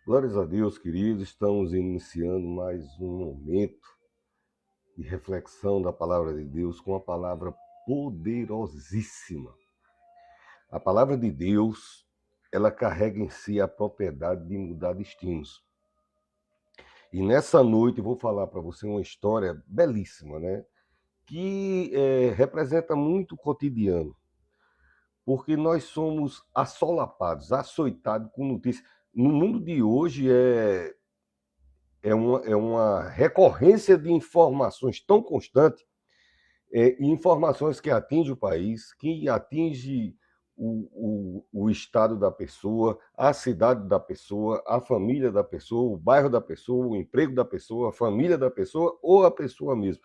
Glórias a Deus, queridos. Estamos iniciando mais um momento de reflexão da palavra de Deus com uma palavra poderosíssima. A palavra de Deus, ela carrega em si a propriedade de mudar destinos. E nessa noite eu vou falar para você uma história belíssima, né? Que representa muito o cotidiano, porque nós somos assolapados, açoitados com notícias. No mundo de hoje é uma recorrência de informações tão constante, informações que atingem o país, que atinge o estado da pessoa, a cidade da pessoa, a família da pessoa, o bairro da pessoa, o emprego da pessoa, a família da pessoa ou a pessoa mesmo.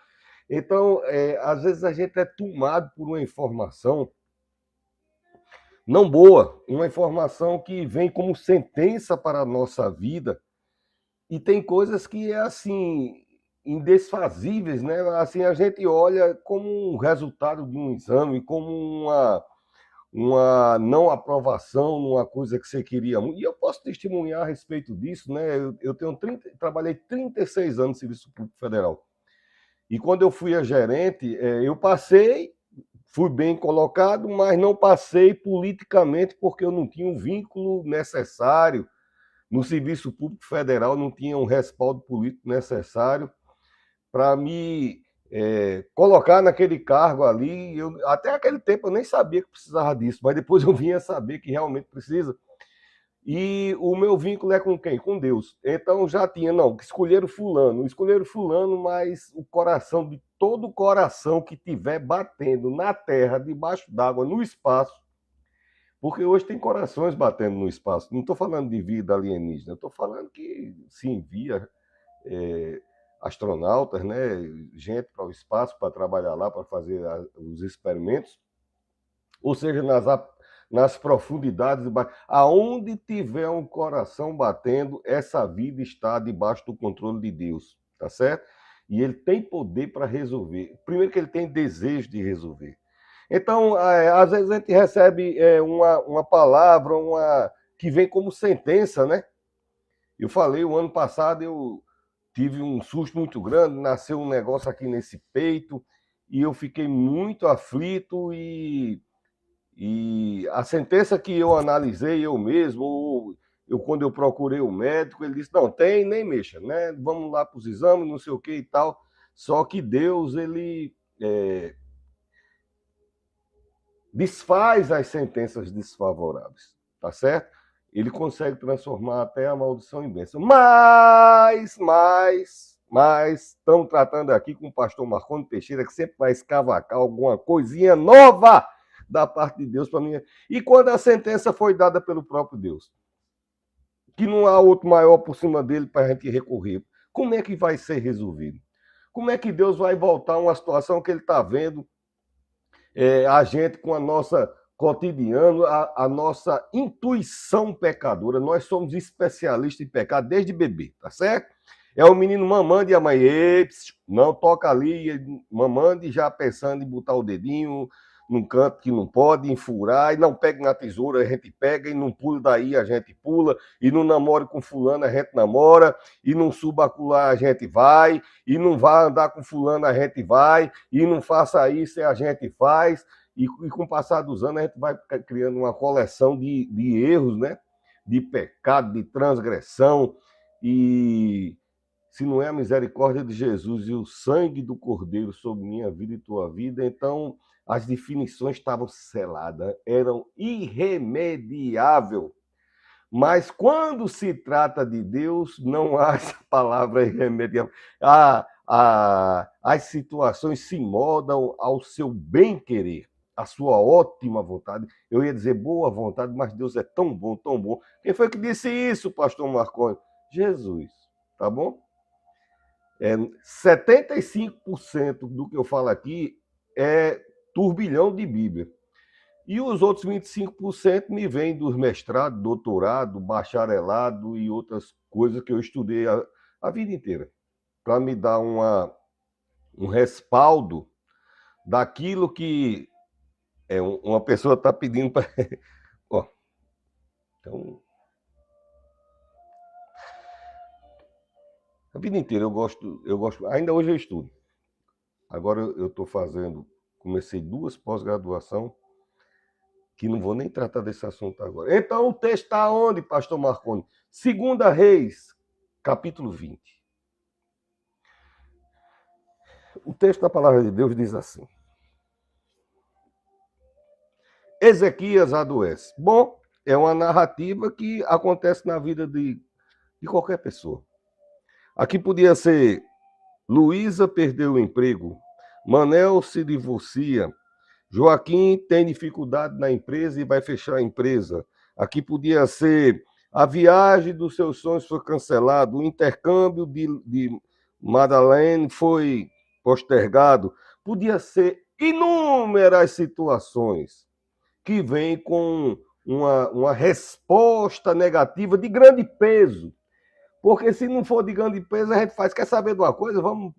Então, às vezes a gente é tomado por uma informação não boa, uma informação que vem como sentença para a nossa vida, e tem coisas que é assim, indesfazíveis, né? Assim, a gente olha como um resultado de um exame, como uma não aprovação numa coisa que você queria muito. E eu posso testemunhar a respeito disso, né? Eu trabalhei 36 anos no Serviço Público Federal. E quando eu fui a gerente, eu passei, fui bem colocado, mas não passei politicamente porque eu não tinha um vínculo necessário. No Serviço Público Federal não tinha um respaldo político necessário para me colocar naquele cargo ali. Até aquele tempo eu nem sabia que precisava disso, mas depois eu vinha saber que realmente precisa. E o meu vínculo é com quem? Com Deus. Então já tinha, não, escolheram fulano, mas o coração de todo coração que tiver batendo na terra, debaixo d'água, no espaço, porque hoje tem corações batendo no espaço. Não estou falando de vida alienígena, estou falando que se envia astronautas, né, gente para o espaço para trabalhar lá, para fazer os experimentos. Ou seja, nas profundidades, aonde tiver um coração batendo, essa vida está debaixo do controle de Deus, tá certo? E ele tem poder para resolver. Primeiro que ele tem desejo de resolver. Então, às vezes a gente recebe uma palavra que vem como sentença, né? Eu falei, o ano passado eu tive um susto muito grande, nasceu um negócio aqui nesse peito, e eu fiquei muito aflito, e a sentença que eu analisei eu mesmo, quando eu procurei o médico, ele disse, não, tem, nem mexa, né? Vamos lá para os exames, não sei o que e tal. Só que Deus, ele desfaz as sentenças desfavoráveis, tá certo? Ele consegue transformar até a maldição em bênção. Mas, estamos tratando aqui com o pastor Marconi Teixeira, que sempre vai escavacar alguma coisinha nova da parte de Deus para mim. E quando a sentença foi dada pelo próprio Deus, que não há outro maior por cima dele para a gente recorrer, como é que vai ser resolvido? Como é que Deus vai voltar a uma situação que ele está vendo a gente com a nossa cotidiano, a nossa intuição pecadora? Nós somos especialistas em pecado desde bebê, tá certo? É o menino mamando e a mãe, não toca ali, mamando e já pensando em botar o dedinho num canto que não pode, enfurar, e não pega na tesoura, a gente pega, e não pula daí, a gente pula, e não namora com fulano, a gente namora, e não suba acolá, a gente vai, e não vai andar com fulano, a gente vai, e não faça isso, a gente faz, e com o passar dos anos a gente vai criando uma coleção de erros, né? De pecado, de transgressão, e se não é a misericórdia de Jesus e o sangue do Cordeiro sobre minha vida e tua vida, então as definições estavam seladas, eram irremediável. Mas quando se trata de Deus, não há essa palavra irremediável. As situações se moldam ao seu bem-querer. a sua ótima vontade. Eu ia dizer boa vontade, mas Deus é tão bom, tão bom. Quem foi que disse isso, pastor Marconi? Jesus, tá bom? 75% do que eu falo aqui é turbilhão de Bíblia. E os outros 25% me vêm dos mestrados, doutorado, bacharelado e outras coisas que eu estudei a vida inteira, para me dar um respaldo daquilo que uma pessoa está pedindo para. Ó, então, a vida inteira eu gosto, ainda hoje eu estudo. Agora eu estou comecei 2 pós-graduação, que não vou nem tratar desse assunto agora. Então o texto está onde, pastor Marconi? 2 Reis, capítulo 20. O texto da palavra de Deus diz assim: Ezequias adoece. Bom, é uma narrativa que acontece na vida de qualquer pessoa. Aqui podia ser: Luísa perdeu o emprego, Manel se divorcia, Joaquim tem dificuldade na empresa e vai fechar a empresa. Aqui podia ser: a viagem dos seus sonhos foi cancelada, o intercâmbio de Madeleine foi postergado. Podia ser inúmeras situações que vêm com uma resposta negativa de grande peso. Porque se não for de grande peso, a gente faz. Quer saber de uma coisa? Vamos,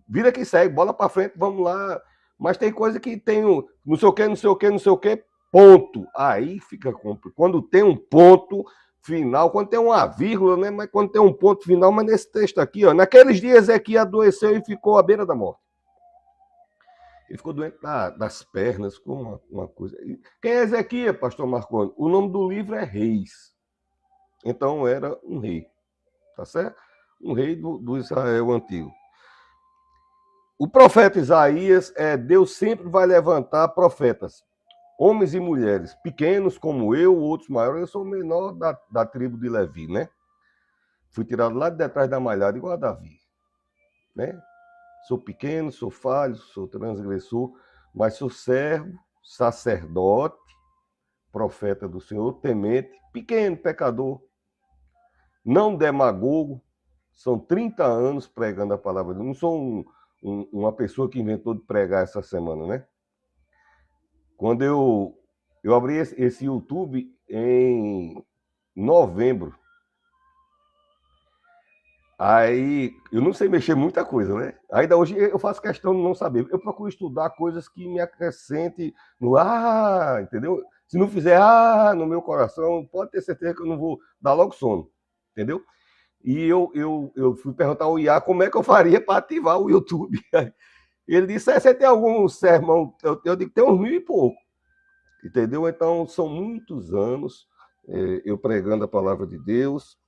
vira que segue, bola para frente, vamos lá. Mas tem coisa que tem não sei o que, não sei o que, não sei o que, ponto. Aí fica complicado. Quando tem um ponto final, quando tem uma vírgula, né? Mas quando tem um ponto final, mas nesse texto aqui, ó, naqueles dias é que adoeceu e ficou à beira da morte. Ele ficou doente das pernas, com uma coisa. Quem é Ezequias, pastor Marconi? O nome do livro é Reis. Então era um rei. Tá certo? Um rei do Israel antigo. O profeta Isaías, Deus sempre vai levantar profetas, homens e mulheres, pequenos como eu, outros maiores. Eu sou o menor da tribo de Levi, né? Fui tirado lá de detrás da malhada, igual a Davi, né? Sou pequeno, sou falho, sou transgressor, mas sou servo, sacerdote, profeta do Senhor, temente, pequeno pecador, não demagogo. São 30 anos pregando a palavra de Deus. Não sou uma pessoa que inventou de pregar essa semana, né? Quando eu abri esse YouTube em novembro, aí eu não sei mexer muita coisa, né? Ainda hoje eu faço questão de não saber. Eu procuro estudar coisas que me acrescentem no entendeu? Se não fizer no meu coração, pode ter certeza que eu não vou dar logo sono, entendeu? E eu fui perguntar ao IA como é que eu faria para ativar o YouTube. Ele disse: você tem algum sermão? Eu digo: tem uns 1000 e pouco. Entendeu? Então, são muitos anos eu pregando a palavra de Deus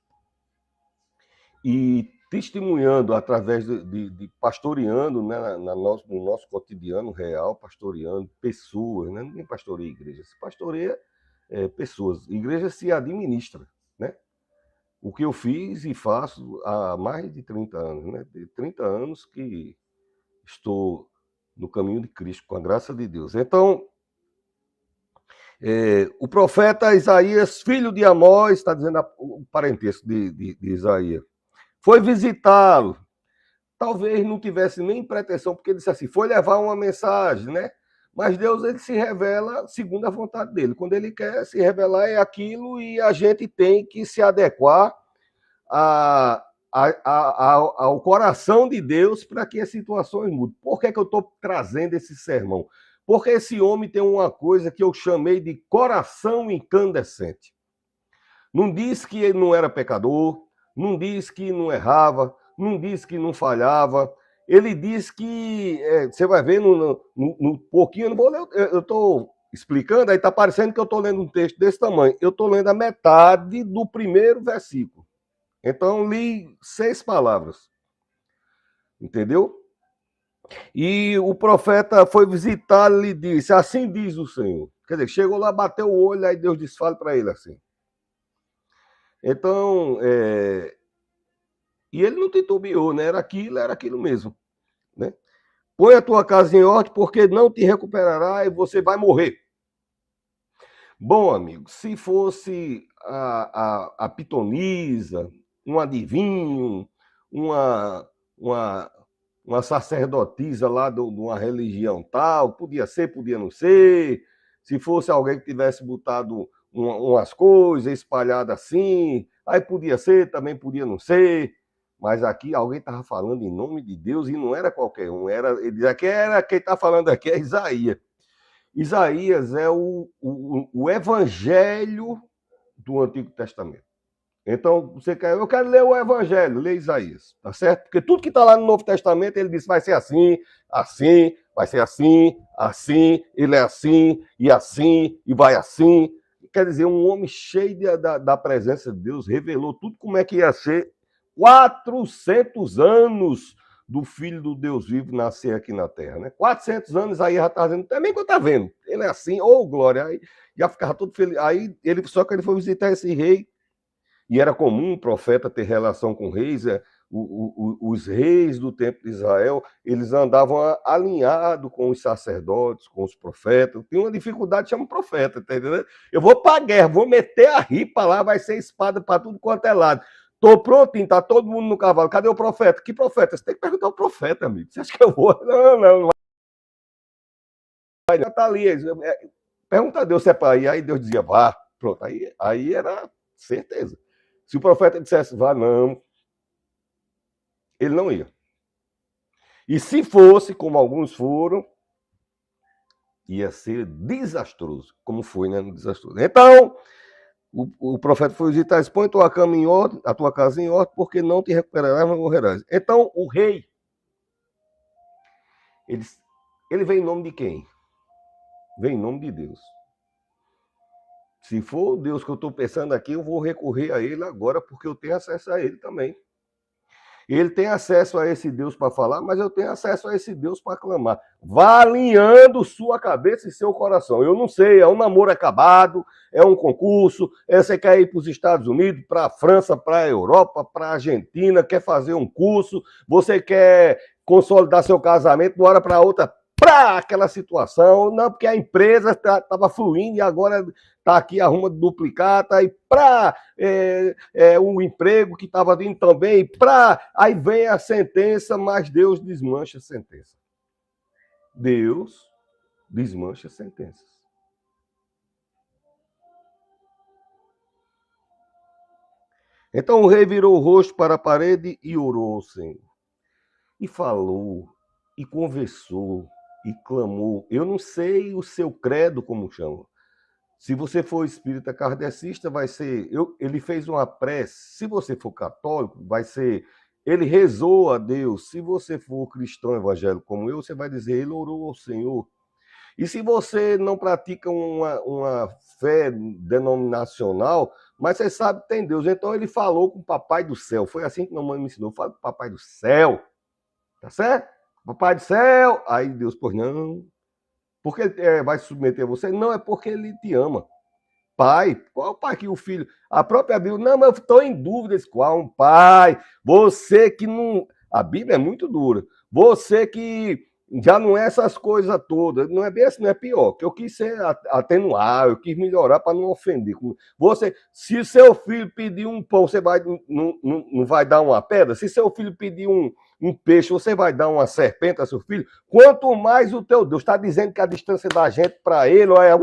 e testemunhando através de pastoreando, né, no nosso cotidiano real, pastoreando pessoas, né? Ninguém pastoreia igreja, se pastoreia pessoas. Igreja se administra, né? O que eu fiz e faço há mais de 30 anos, né? De 30 anos que estou no caminho de Cristo, com a graça de Deus. Então, o profeta Isaías, filho de Amós, está dizendo o parentesco de Isaías, foi visitá-lo. Talvez não tivesse nem pretensão, porque ele disse assim, foi levar uma mensagem, né? Mas Deus, ele se revela segundo a vontade dele. Quando ele quer se revelar, é aquilo, e a gente tem que se adequar ao coração de Deus para que as situações mudem. Por que eu estou trazendo esse sermão? Porque esse homem tem uma coisa que eu chamei de coração incandescente. Não diz que ele não era pecador, não diz que não errava, não diz que não falhava. Ele diz que, você vai ver no pouquinho, eu não vou ler, eu estou explicando, aí está parecendo que eu estou lendo um texto desse tamanho. Eu estou lendo a metade do primeiro versículo. Então, li 6 palavras. Entendeu? E o profeta foi visitá-lo e disse, assim diz o Senhor. Quer dizer, chegou lá, bateu o olho, aí Deus disse, fale para ele assim. Então, e ele não titubeou, né? Era aquilo mesmo, né? Põe a tua casa em ordem, porque não te recuperará e você vai morrer. Bom, amigo, se fosse a pitonisa, um adivinho, uma, uma, uma sacerdotisa lá de uma religião tal, podia ser, podia não ser. Se fosse alguém que tivesse botado umas coisas espalhadas assim, aí podia ser, também podia não ser. Mas aqui alguém estava falando em nome de Deus e não era qualquer um. Ele diz aqui era quem está falando aqui é Isaías. Isaías é o evangelho do Antigo Testamento. Então, você quer, eu quero ler o evangelho, lê Isaías, tá certo? Porque tudo que está lá no Novo Testamento, ele diz vai ser assim, assim, vai ser assim, assim, ele é assim, e vai assim. Quer dizer, um homem cheio da presença de Deus, revelou tudo como é que ia ser 400 anos do Filho do Deus vivo nascer aqui na Terra, né? 400 anos, aí já está dizendo, também que eu está vendo, ele é assim, ô glória, aí já ficava todo feliz. Aí, só que ele foi visitar esse rei, e era comum o profeta ter relação com reis, os reis do tempo de Israel, eles andavam alinhados com os sacerdotes, com os profetas. Tem uma dificuldade, chama profeta, tá entendendo? Eu vou para a guerra, vou meter a ripa lá, vai ser espada para tudo quanto é lado. Tô prontinho, tá todo mundo no cavalo. Cadê o profeta? Que profeta? Você tem que perguntar ao profeta, amigo. Você acha que eu vou? Não vai. Já tá ali. Pergunta a Deus se é para ir. Aí Deus dizia, vá. Pronto. Aí era certeza. Se o profeta dissesse, vá, não, ele não ia. E se fosse, como alguns foram, ia ser desastroso, como foi, né? Desastroso. Então, o profeta foi visitar, põe tua cama em ordem, a tua casa em ordem, porque não te recuperarás, mas morrerás. Então, o rei, ele vem em nome de quem? Vem em nome de Deus. Se for o Deus que eu estou pensando aqui, eu vou recorrer a ele agora, porque eu tenho acesso a ele também. Ele tem acesso a esse Deus para falar, mas eu tenho acesso a esse Deus para clamar. Vá alinhando sua cabeça e seu coração. Eu não sei, é um namoro acabado, é um concurso, você quer ir para os Estados Unidos, para a França, para a Europa, para a Argentina, quer fazer um curso, você quer consolidar seu casamento de uma hora para outra, para aquela situação, não, porque a empresa estava fluindo e agora está aqui, arruma duplicata, e para um emprego que estava vindo também, aí vem a sentença, mas Deus desmancha a sentença. Deus desmancha sentenças. Então o rei virou o rosto para a parede e orou ao Senhor. E falou, e conversou, e clamou. Eu não sei o seu credo como chama. Se você for espírita kardecista, vai ser... ele fez uma prece. Se você for católico, vai ser... ele rezou a Deus. Se você for cristão evangélico como eu, você vai dizer, ele orou ao Senhor. E se você não pratica uma fé denominacional, mas você sabe que tem Deus, então ele falou com o Papai do Céu. Foi assim que mamãe me ensinou. Fala com o Papai do Céu. Tá certo? Papai do Céu. Aí Deus, pois não. Porque ele vai se submeter a você? Não, é porque ele te ama. Pai, qual é o pai que o filho? A própria Bíblia, não, mas eu estou em dúvidas qual um pai. Você que não. A Bíblia é muito dura. Você que já não é essas coisas todas. Não é bem assim, não é pior. Que eu quis ser atenuar, eu quis melhorar para não ofender. Você, se seu filho pedir um pão, você não vai dar uma pedra? Se seu filho pedir um peixe, você vai dar uma serpente a seu filho? Quanto mais o teu Deus está dizendo que a distância da gente para ele é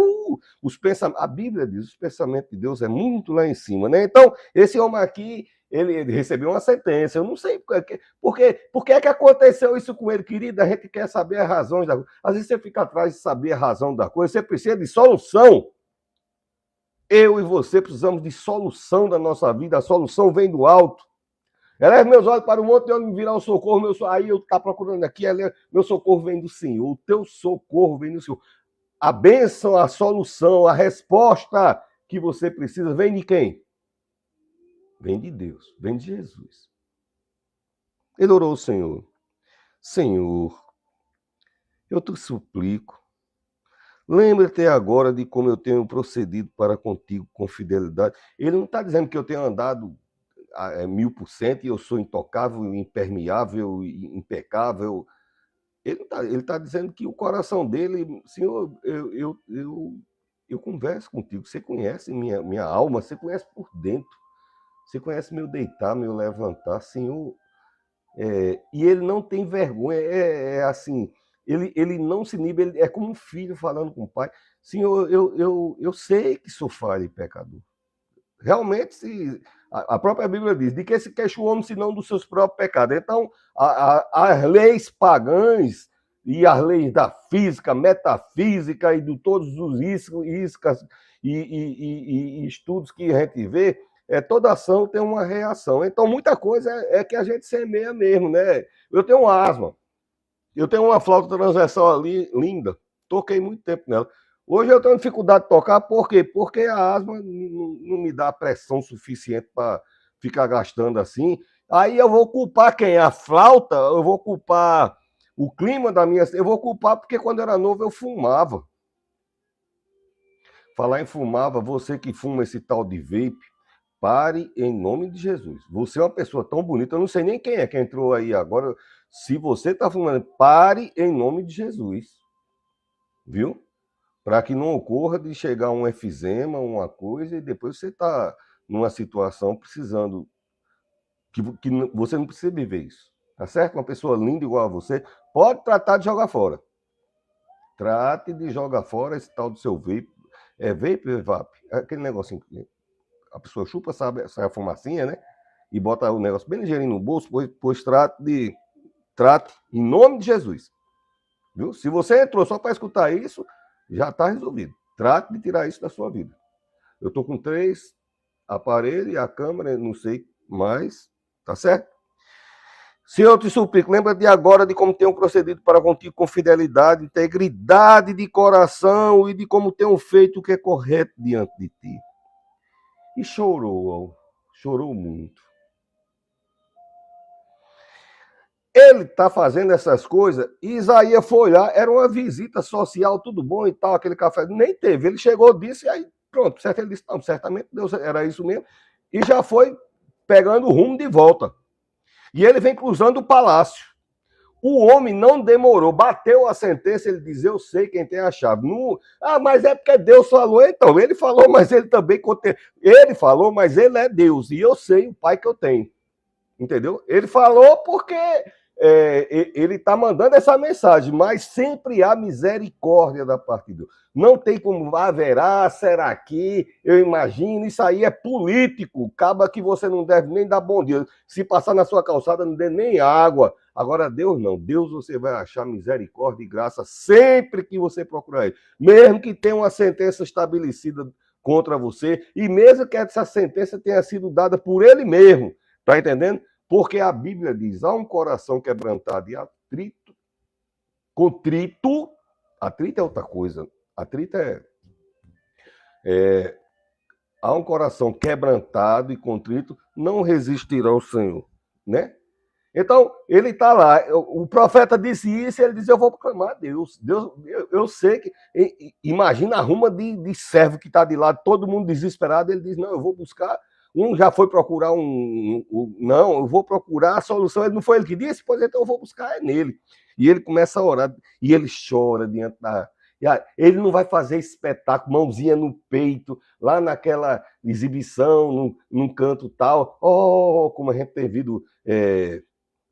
os pensamentos. A Bíblia diz, os pensamentos de Deus é muito lá em cima, né? Então, esse homem aqui, ele recebeu uma sentença. Eu não sei por que é que aconteceu isso com ele, querido. A gente quer saber as razões da coisa. Às vezes você fica atrás de saber a razão da coisa, você precisa de solução. Eu e você precisamos de solução da nossa vida. A solução vem do alto. Eleve meus olhos para o monte de onde me virá o socorro. Aí eu estou procurando aqui, meu socorro vem do Senhor. O teu socorro vem do Senhor. A bênção, a solução, a resposta que você precisa vem de quem? Vem de Deus, vem de Jesus. Ele orou ao Senhor. Senhor, eu te suplico, lembra-te agora de como eu tenho procedido para contigo com fidelidade. Ele não está dizendo que eu tenho andado 1000% e eu sou intocável, impermeável, impecável. Ele tá dizendo que o coração dele, Senhor, eu converso contigo, você conhece minha alma, você conhece por dentro, você conhece meu deitar, meu levantar, Senhor. E ele não tem vergonha, assim, ele não se inibe, é como um filho falando com o pai, Senhor, eu sei que sou falho e pecador. Realmente, a própria Bíblia diz, de que se queixa o homem, senão dos seus próprios pecados. Então, as leis pagãs e as leis da física, metafísica e de todos os iscas e estudos que a gente vê, toda ação tem uma reação. Então, muita coisa é que a gente semeia mesmo, né? Eu tenho asma, eu tenho uma flauta transversal ali, linda, toquei muito tempo nela. Hoje eu tenho dificuldade de tocar, por quê? Porque a asma não me dá pressão suficiente para ficar gastando assim. Aí eu vou culpar quem? A flauta? Eu vou culpar o clima da minha. Eu vou culpar porque quando eu era novo eu fumava. Falar em fumava, você que fuma esse tal de vape, pare em nome de Jesus. Você é uma pessoa tão bonita, eu não sei nem quem é que entrou aí agora. Se você está fumando, pare em nome de Jesus. Viu? Para que não ocorra de chegar um efizema, uma coisa, e depois você está numa situação precisando, que você não precisa viver isso. Tá certo? Uma pessoa linda igual a você, pode tratar de jogar fora. Trate de jogar fora esse tal do seu vape. É vape ou vape? É aquele negocinho que a pessoa chupa, sabe, sai a fumacinha, né? E bota o negócio bem ligeirinho no bolso, pois trate em nome de Jesus. Viu? Se você entrou só para escutar isso, já está resolvido. Trate de tirar isso da sua vida. Eu estou com 3 aparelhos e a câmera, não sei mais, tá certo? Senhor, eu te suplico, lembra de agora de como tenho procedido para contigo com fidelidade, integridade de coração e de como tenho feito o que é correto diante de ti. E chorou muito. Ele está fazendo essas coisas, e Isaías foi lá, era uma visita social, tudo bom e tal, aquele café, nem teve. Ele chegou, disse, e aí pronto, certo? Ele disse, não, certamente Deus era isso mesmo, e já foi pegando o rumo de volta. E ele vem cruzando o palácio. O homem não demorou, bateu a sentença, ele diz, eu sei quem tem a chave. Não, mas é porque Deus falou, então, ele falou, mas ele também, ele falou, mas ele é Deus, e eu sei o pai que eu tenho. Entendeu? Ele falou porque ele está mandando essa mensagem, mas sempre há misericórdia da parte de Deus. Não tem como haverá, será que, eu imagino, isso aí é político, acaba que você não deve nem dar bom dia. Se passar na sua calçada, não dê nem água. Agora, Deus não. Deus você vai achar misericórdia e graça sempre que você procurar ele. Mesmo que tenha uma sentença estabelecida contra você, e mesmo que essa sentença tenha sido dada por ele mesmo. Tá entendendo? Porque a Bíblia diz: há um coração quebrantado e atrito, contrito. Atrito é outra coisa. Atrito há um coração quebrantado e contrito, não resistirá ao Senhor, né? Então, ele está lá, o profeta disse isso, e ele disse, eu vou proclamar a Deus. Eu sei que, imagina a ruma de servo que está de lado, todo mundo desesperado, ele diz, não, eu vou buscar, um já foi procurar não, eu vou procurar a solução, ele não foi ele que disse, pois então eu vou buscar nele. E ele começa a orar, e ele chora diante da... Ele não vai fazer espetáculo, mãozinha no peito, lá naquela exibição, num canto tal, como a gente tem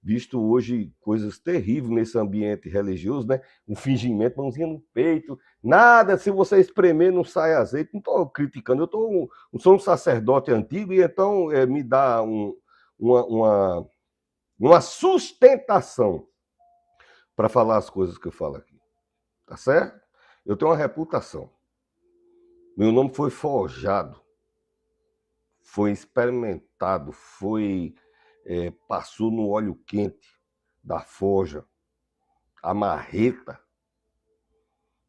visto hoje coisas terríveis nesse ambiente religioso, né? Um fingimento, mãozinha no peito, nada, se você espremer não sai azeite. Não estou criticando, sou um sacerdote antigo e então me dá uma sustentação para falar as coisas que eu falo aqui, tá certo? Eu tenho uma reputação, meu nome foi forjado, foi experimentado, passou no óleo quente da forja, a marreta,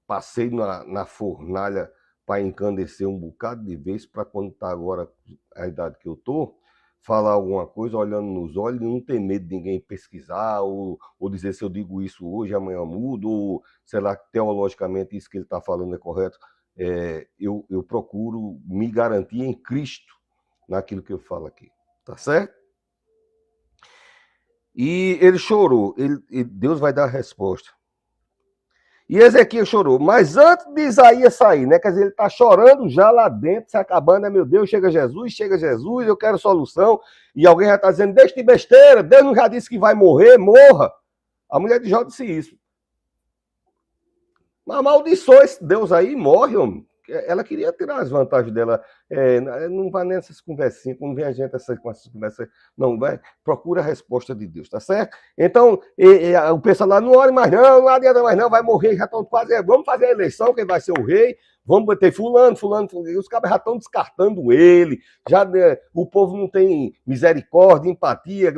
passei na fornalha para encandecer um bocado de vez, para quando está agora a idade que eu estou, falar alguma coisa olhando nos olhos e não ter medo de ninguém pesquisar ou dizer se eu digo isso hoje, amanhã eu mudo, ou sei lá, teologicamente isso que ele está falando é correto. Eu procuro me garantir em Cristo naquilo que eu falo aqui, tá certo? E ele chorou. E Deus vai dar a resposta. E Ezequiel chorou. Mas antes de Isaías sair, né? Quer dizer, ele está chorando já lá dentro, se acabando, né? Meu Deus, chega Jesus, eu quero solução. E alguém já está dizendo, deixa de besteira, Deus não já disse que vai morrer, morra. A mulher de Jó disse isso. Mas amaldiçoa esse Deus aí, morre, homem. Ela queria tirar as vantagens dela. Não vai nessas conversinhas, quando vem a gente com essas conversas, não vai, procura a resposta de Deus, tá certo? Então, o pessoal lá, não ore mais não adianta mais não, vai morrer, já estão quase, vamos fazer a eleição, quem vai ser o rei, vamos ter fulano, e os caras já estão descartando ele, já o povo não tem misericórdia, empatia,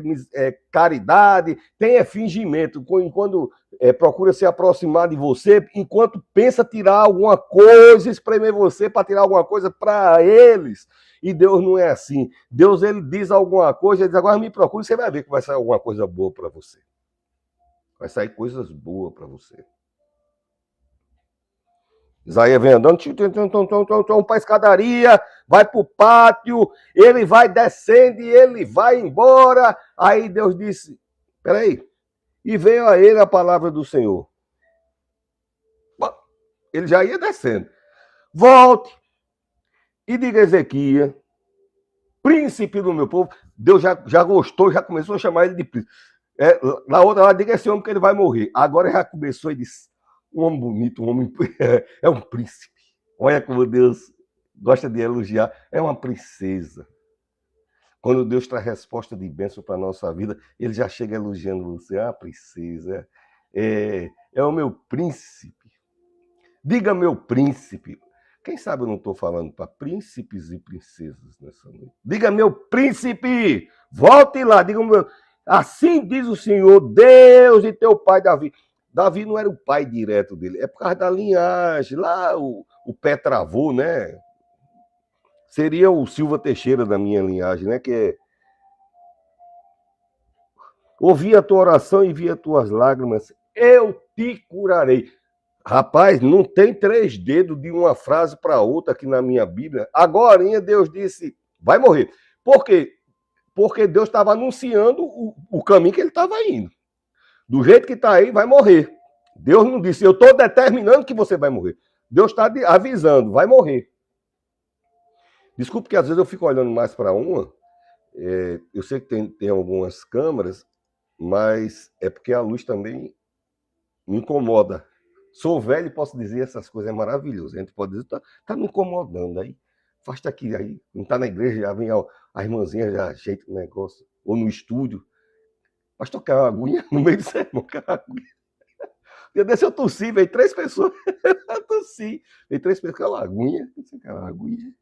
caridade, tem fingimento, quando procura se aproximar de você, enquanto pensa tirar alguma coisa, espremer você para tirar alguma coisa para eles. E Deus não é assim. Deus, ele diz alguma coisa, ele diz, agora me procure, você vai ver que vai sair alguma coisa boa para você. Vai sair coisas boas para você. Isaías vem andando, para a escadaria, vai para o pátio, ele vai descendo e ele vai embora. Aí Deus disse, peraí, e veio a ele a palavra do Senhor. Ele já ia descendo. Volte e diga a Ezequias, príncipe do meu povo. Deus já gostou, já começou a chamar ele de príncipe. Na outra lá, diga esse homem que ele vai morrer. Agora já começou e disse, um homem bonito, um homem é um príncipe. Olha como Deus gosta de elogiar. É uma princesa. Quando Deus traz resposta de bênção para a nossa vida, ele já chega elogiando você. Ah, princesa, é o meu príncipe. Diga meu príncipe. Quem sabe eu não estou falando para príncipes e princesas nessa noite. Diga meu príncipe, volte lá, diga meu. Assim diz o Senhor, Deus e teu pai Davi. Davi não era o pai direto dele, é por causa da linhagem. Lá o Petravô, né? Seria o Silva Teixeira da minha linhagem, né? Que é... Ouvi a tua oração e vi as tuas lágrimas, eu te curarei. Rapaz, não tem 3 dedos de uma frase para outra aqui na minha Bíblia. Agora Deus disse, vai morrer. Por quê? Porque Deus estava anunciando o caminho que ele estava indo. Do jeito que está aí, vai morrer. Deus não disse, eu estou determinando que você vai morrer. Deus está avisando, vai morrer. Desculpe que às vezes eu fico olhando mais para uma. Eu sei que tem algumas câmeras, mas é porque a luz também me incomoda. Sou velho e posso dizer essas coisas, é maravilhoso. A gente pode dizer, tá me incomodando aí. Afasta aqui, aí. Não tá na igreja, já vem a irmãzinha, já ajeita o negócio. Ou no estúdio. Pastor, quer uma aguinha no meio do sermão? Quer uma aguinha? Eu desci, eu tossi, veio 3 pessoas. Eu tossi. Veio 3 pessoas, quer uma aguinha? Você quer uma aguinha?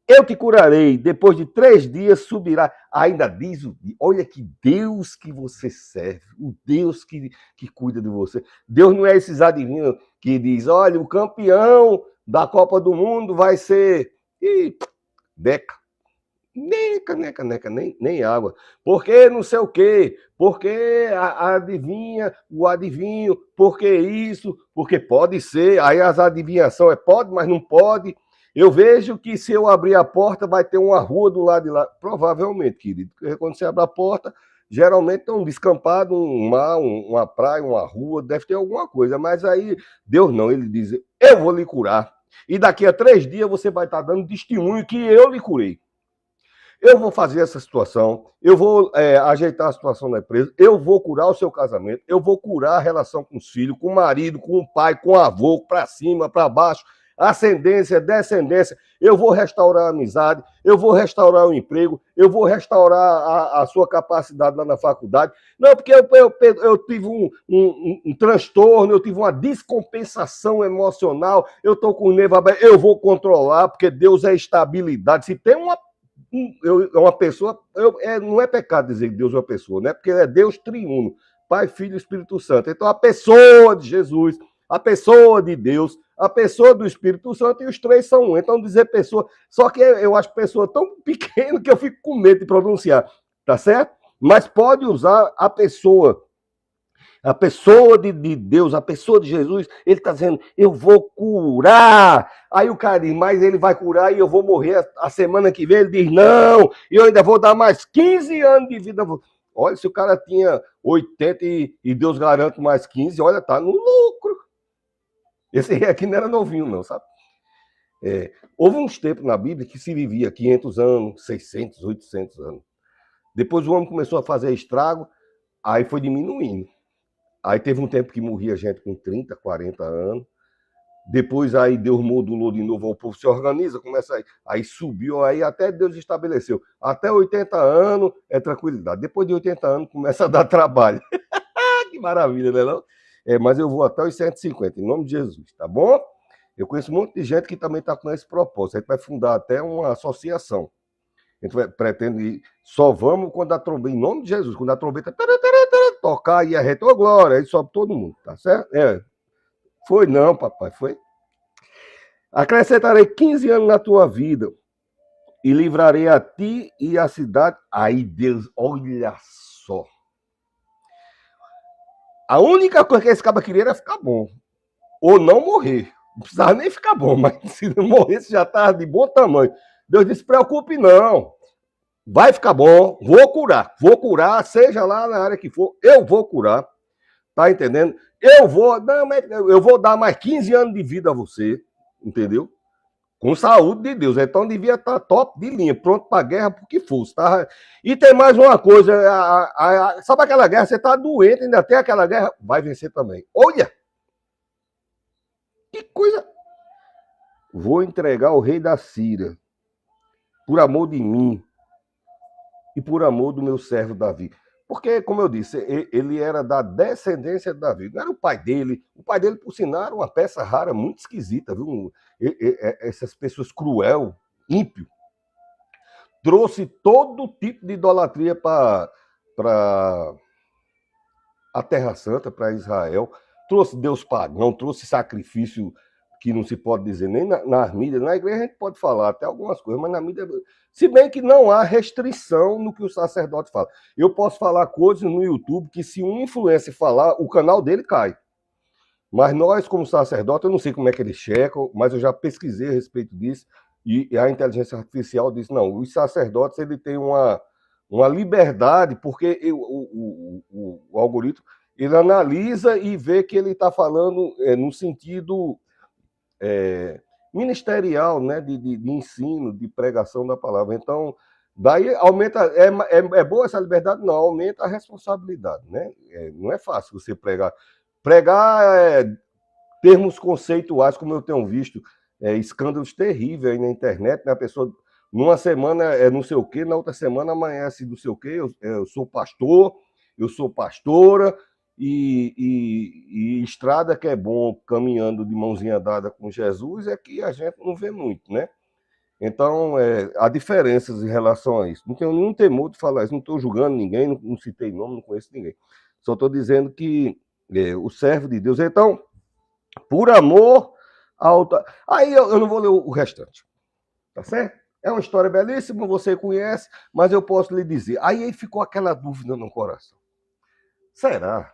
Eu te curarei, depois de 3 dias subirá. Ainda diz, olha que Deus que você serve, o Deus que cuida de você. Deus não é esses adivinhos que diz, olha, o campeão da Copa do Mundo vai ser... Neca, nem água. Porque não sei o quê, porque adivinha, o adivinho, porque isso, porque pode ser. Aí as adivinhações pode, mas não pode. Eu vejo que se eu abrir a porta, vai ter uma rua do lado de lá. Provavelmente, querido. Porque quando você abre a porta, geralmente tem um descampado, um mar, uma praia, uma rua, deve ter alguma coisa. Mas aí, Deus não, ele diz, eu vou lhe curar. E daqui a 3 dias você vai estar dando testemunho que eu lhe curei. Eu vou fazer essa situação, eu vou ajeitar a situação da empresa, eu vou curar o seu casamento, eu vou curar a relação com os filhos, com o marido, com o pai, com o avô, para cima, para baixo, ascendência, descendência, eu vou restaurar a amizade, eu vou restaurar o emprego, eu vou restaurar a sua capacidade lá na faculdade. Não, porque eu tive um transtorno, eu tive uma descompensação emocional, eu estou com o nervo aberto, eu vou controlar, porque Deus é estabilidade. Se tem uma pessoa, não é pecado dizer que Deus é uma pessoa, né? Porque é Deus triuno, Pai, Filho e Espírito Santo. Então a pessoa de Jesus, a pessoa de Deus, a pessoa do Espírito Santo e os 3 são um. Então dizer pessoa, só que eu acho pessoa tão pequena que eu fico com medo de pronunciar, tá certo? Mas pode usar a pessoa de Deus, a pessoa de Jesus. Ele está dizendo, eu vou curar. Aí o cara diz, mas ele vai curar e eu vou morrer a semana que vem. Ele diz, não, eu ainda vou dar mais 15 anos de vida. Olha, se o cara tinha 80 e Deus garante mais 15, olha, tá no lucro. Esse rei aqui não era novinho, não, sabe? Houve uns tempos na Bíblia que se vivia 500 anos, 600, 800 anos. Depois o homem começou a fazer estrago, aí foi diminuindo. Aí teve um tempo que morria gente com 30, 40 anos. Depois aí Deus modulou de novo, o povo se organiza, começa aí subiu, aí até Deus estabeleceu. Até 80 anos é tranquilidade. Depois de 80 anos começa a dar trabalho. Que maravilha, né não? Mas eu vou até os 150, em nome de Jesus, tá bom? Eu conheço um monte de gente que também está com esse propósito. A gente vai fundar até uma associação. A gente pretende ir, só vamos quando a trombeta, em nome de Jesus, quando a trombeta tocar e a gente, ô glória, aí sobe todo mundo, tá certo? Foi não, papai, foi. Acrescentarei 15 anos na tua vida e livrarei a ti e a cidade. Aí Deus, olha só. A única coisa que esse cara queria era ficar bom. Ou não morrer. Não precisava nem ficar bom, mas se não morresse já estava de bom tamanho. Deus disse, preocupe não. Vai ficar bom, vou curar, seja lá na área que for, eu vou curar. Tá entendendo? Eu vou dar mais 15 anos de vida a você, entendeu? Com saúde de Deus. Então devia estar top de linha, pronto para a guerra, porque fosse. Tá? E tem mais uma coisa: sabe aquela guerra? Você está doente, ainda tem aquela guerra, vai vencer também. Olha! Que coisa! Vou entregar o rei da Síria, por amor de mim e por amor do meu servo Davi. Porque, como eu disse, ele era da descendência de Davi. Não era o pai dele. O pai dele, por sinal, era uma peça rara, muito esquisita, viu? Essas pessoas cruel, ímpio. Trouxe todo tipo de idolatria para a Terra Santa, para Israel. Trouxe Deus pagão, trouxe sacrifício que não se pode dizer nem nas mídias. Na igreja a gente pode falar até algumas coisas, mas na mídia... Se bem que não há restrição no que o sacerdote fala. Eu posso falar coisas no YouTube que se um influencer falar, o canal dele cai. Mas nós, como sacerdote, eu não sei como é que eles checam, mas eu já pesquisei a respeito disso, e a inteligência artificial diz, não, os sacerdotes ele tem uma liberdade, porque o algoritmo ele analisa e vê que ele está falando no sentido ministerial, né, de ensino, de pregação da palavra. Então, daí aumenta, é boa essa liberdade? Não, aumenta a responsabilidade, né? Não é fácil você pregar. Pregar termos conceituais, como eu tenho visto, escândalos terríveis aí na internet, né? A pessoa, numa semana é não sei o quê, na outra semana amanhece não sei o quê, eu sou pastor, eu sou pastora, e estrada que é bom caminhando de mãozinha dada com Jesus é que a gente não vê muito, né? Então, há diferenças em relação a isso. Não tenho nenhum temor de falar isso, não estou julgando ninguém, não citei nome, não conheço ninguém. Só estou dizendo que o servo de Deus, então, por amor ao... Aí eu não vou ler o restante, tá certo? É uma história belíssima, você conhece, mas eu posso lhe dizer. Aí ficou aquela dúvida no coração. Será?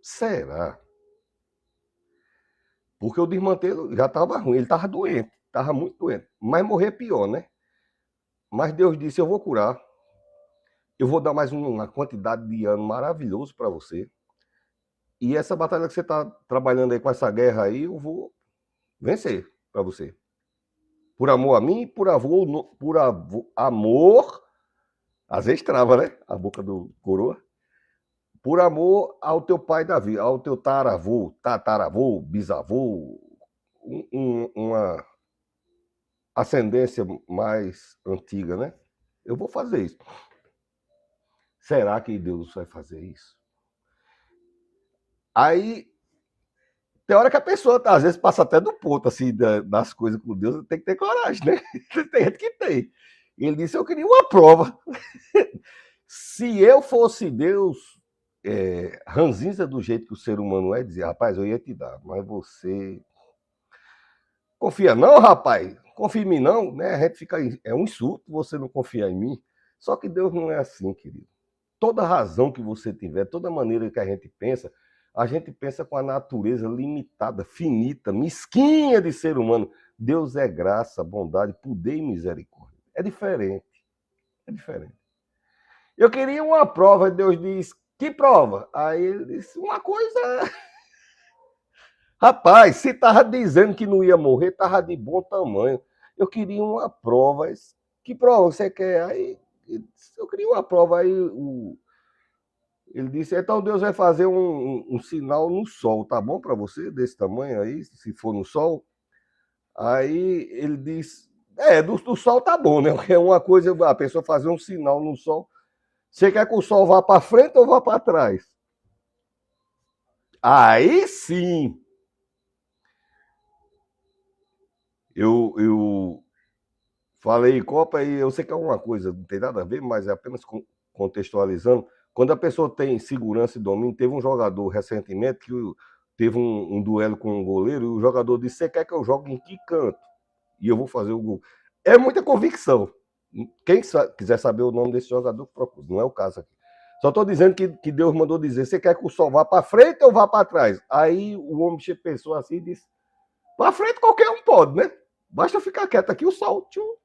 Será? Porque o desmantelo já estava ruim, ele estava doente, estava muito doente. Mas morrer pior, né? Mas Deus disse, eu vou curar. Eu vou dar mais uma quantidade de ano maravilhoso para você. E essa batalha que você está trabalhando aí com essa guerra aí, eu vou vencer para você. Por amor a mim, por amor, às vezes trava, né? A boca do coroa. Por amor ao teu pai Davi, ao teu tataravô, bisavô, uma ascendência mais antiga, né? Eu vou fazer isso. Será que Deus vai fazer isso? Aí, tem hora que a pessoa, às vezes, passa até do ponto, assim, das coisas com Deus, tem que ter coragem, né? Tem gente que tem. Ele disse, eu queria uma prova. Se eu fosse Deus, ranzinza do jeito que o ser humano é, dizer, rapaz, eu ia te dar, mas você... Confia não, rapaz? Confia em mim não, né? A gente fica... É um insulto você não confiar em mim. Só que Deus não é assim, querido. Toda razão que você tiver, toda maneira que a gente pensa com a natureza limitada, finita, mesquinha de ser humano. Deus é graça, bondade, poder e misericórdia. É diferente. É diferente. Eu queria uma prova, Deus disse, que prova? Aí ele disse, uma coisa... Rapaz, se tava dizendo que não ia morrer, tava de bom tamanho. Eu queria uma prova. Que prova você quer? Aí eu queria uma prova. Aí ele disse, então Deus vai fazer um sinal no sol, tá bom para você, desse tamanho aí, se for no sol? Aí ele disse, do sol tá bom, né? Porque é uma coisa, a pessoa fazer um sinal no sol. Você quer que o sol vá para frente ou vá para trás? Aí sim. Eu falei, Copa, e eu sei que é uma coisa, não tem nada a ver, mas é apenas contextualizando. Quando a pessoa tem segurança e domínio, teve um jogador recentemente que teve um duelo com um goleiro e o jogador disse, você quer que eu jogue em que canto? E eu vou fazer o gol. É muita convicção. Quem quiser saber o nome desse jogador, procura. Não é o caso aqui. Só estou dizendo que Deus mandou dizer, você quer que o sol vá para frente ou vá para trás? Aí o homem pensou assim e disse, para frente qualquer um pode, né? Basta ficar quieto aqui, o sol tchum,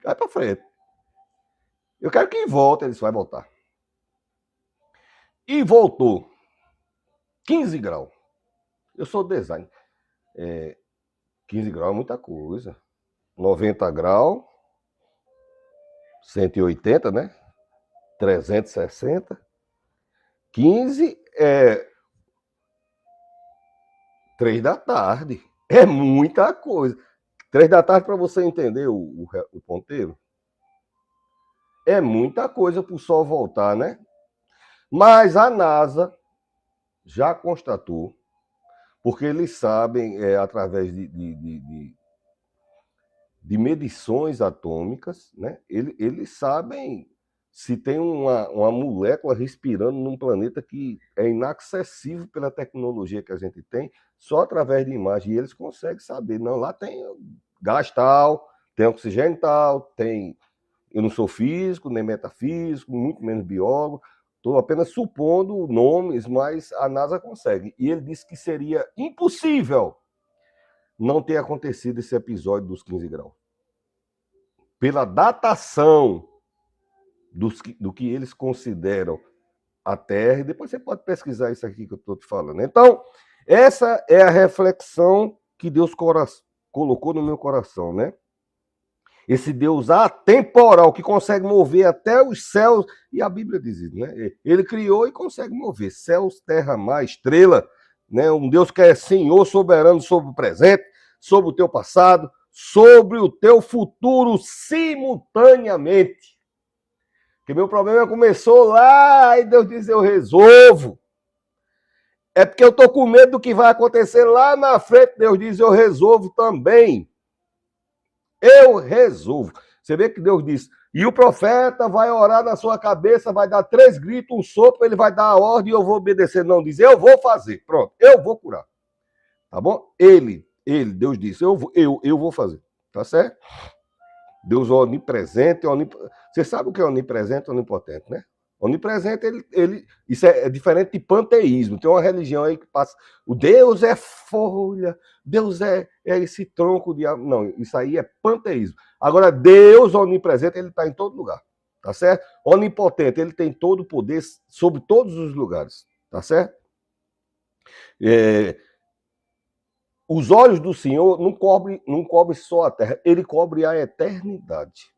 vai para frente. Eu quero que volte, ele vai voltar. E voltou. 15 graus. Eu sou design. 15 graus é muita coisa. 90 graus, 180, né? 360. 15 é 3 da tarde. É muita coisa. 3 da tarde, para você entender o ponteiro, é muita coisa para o sol voltar, né? Mas a NASA já constatou, porque eles sabem, através de medições atômicas, né? Eles sabem se tem uma molécula respirando num planeta que é inacessível pela tecnologia que a gente tem, só através de imagem. E eles conseguem saber, não, lá tem gás tal, tem oxigênio tal, tem... Eu não sou físico, nem metafísico, muito menos biólogo, estou apenas supondo nomes, mas a NASA consegue. E ele disse que seria impossível não ter acontecido esse episódio dos 15 graus. Pela datação do que eles consideram a Terra, e depois você pode pesquisar isso aqui que eu estou te falando. Então, essa é a reflexão que Deus colocou no meu coração, né? Esse Deus atemporal que consegue mover até os céus, e a Bíblia diz isso, né? Ele criou e consegue mover céus, terra, mar, estrela, né? Um Deus que é Senhor soberano sobre o presente, sobre o teu passado, sobre o teu futuro simultaneamente. Porque meu problema começou lá e Deus diz, eu resolvo. É porque eu estou com medo do que vai acontecer lá na frente. Deus diz, eu resolvo também. Eu resolvo. Você vê que Deus diz, e o profeta vai orar na sua cabeça, vai dar 3 gritos, um sopro, ele vai dar a ordem e eu vou obedecer. Não, diz, eu vou fazer. Pronto, eu vou curar. Tá bom? Deus disse, eu vou fazer. Tá certo? Deus onipresente, você sabe o que é onipresente e onipotente, né? Onipresente, isso é diferente de panteísmo. Tem uma religião aí que passa, o Deus é folha, Deus é esse tronco de... Não, isso aí é panteísmo. Agora, Deus onipresente, ele está em todo lugar, tá certo? Onipotente, ele tem todo o poder sobre todos os lugares, tá certo? Os olhos do Senhor não cobrem só a terra, ele cobre a eternidade.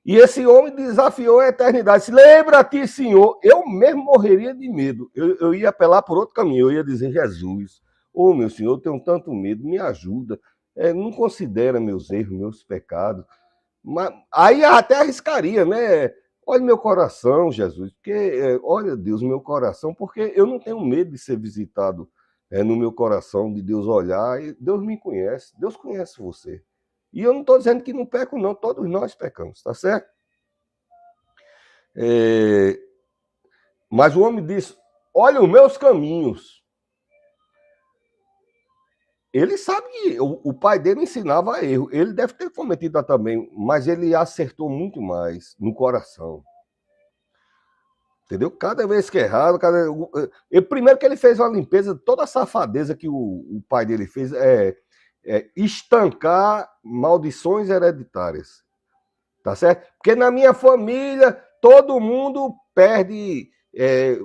E esse homem desafiou a eternidade. Se lembra-te, Senhor, eu mesmo morreria de medo. Eu ia apelar por outro caminho. Eu ia dizer, Jesus, meu Senhor, eu tenho tanto medo, me ajuda. Não considera meus erros, meus pecados. Mas, aí até arriscaria, né? Olha meu coração, Jesus. Porque, olha, Deus, meu coração, porque eu não tenho medo de ser visitado no meu coração, de Deus olhar. E Deus me conhece, Deus conhece você. E eu não estou dizendo que não peco, não. Todos nós pecamos, tá certo? Mas o homem disse, olha os meus caminhos. Ele sabe que o pai dele ensinava erro. Ele deve ter cometido também, mas ele acertou muito mais no coração. Entendeu? Cada vez que errado, primeiro que ele fez uma limpeza, toda a safadeza que o pai dele fez estancar maldições hereditárias. Tá certo? Porque na minha família, todo mundo perde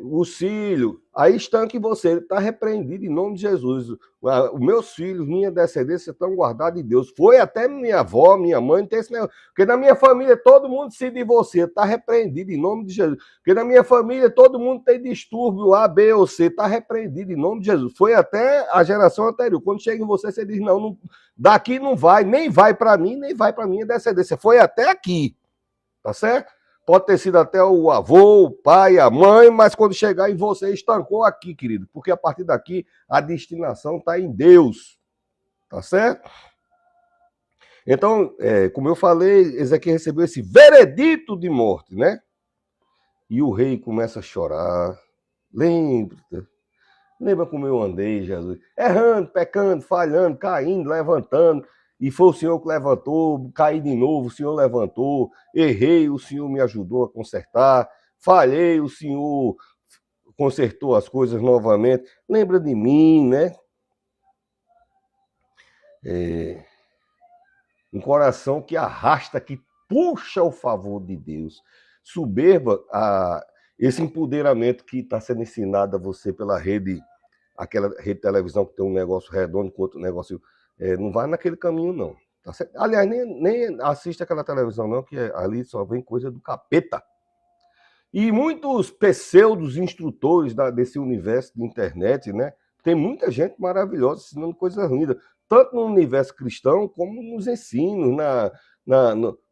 os filhos. Aí estanque você. Está repreendido em nome de Jesus. Os meus filhos, minha descendência estão guardados de Deus. Foi até minha avó, minha mãe, não tem esse negócio. Porque na minha família, todo mundo se divorcia. Está repreendido em nome de Jesus. Porque na minha família, todo mundo tem distúrbio A, B ou C. Está repreendido em nome de Jesus. Foi até a geração anterior. Quando chega em você, você diz, não daqui não vai, nem vai para mim, nem vai para minha descendência. Foi até aqui, tá certo? Pode ter sido até o avô, o pai, a mãe, mas quando chegar em você, estancou aqui, querido. Porque a partir daqui, a destinação está em Deus, tá certo? Então, como eu falei, Ezequiel recebeu esse veredito de morte, né? E o rei começa a chorar. Lembra como eu andei, Jesus? Errando, pecando, falhando, caindo, levantando. E foi o Senhor que levantou, caí de novo, o Senhor levantou. Errei, o Senhor me ajudou a consertar. Falhei, o Senhor consertou as coisas novamente. Lembra de mim, né? Um coração que arrasta, que puxa o favor de Deus. Soberba, esse empoderamento que está sendo ensinado a você pela rede, aquela rede de televisão que tem um negócio redondo com outro negócio, não vai naquele caminho, não. Tá certo? Aliás, nem assiste aquela televisão, não, que ali só vem coisa do capeta. E muitos pseudos instrutores desse universo de internet, né? Tem muita gente maravilhosa ensinando coisas lindas, tanto no universo cristão como nos ensinos,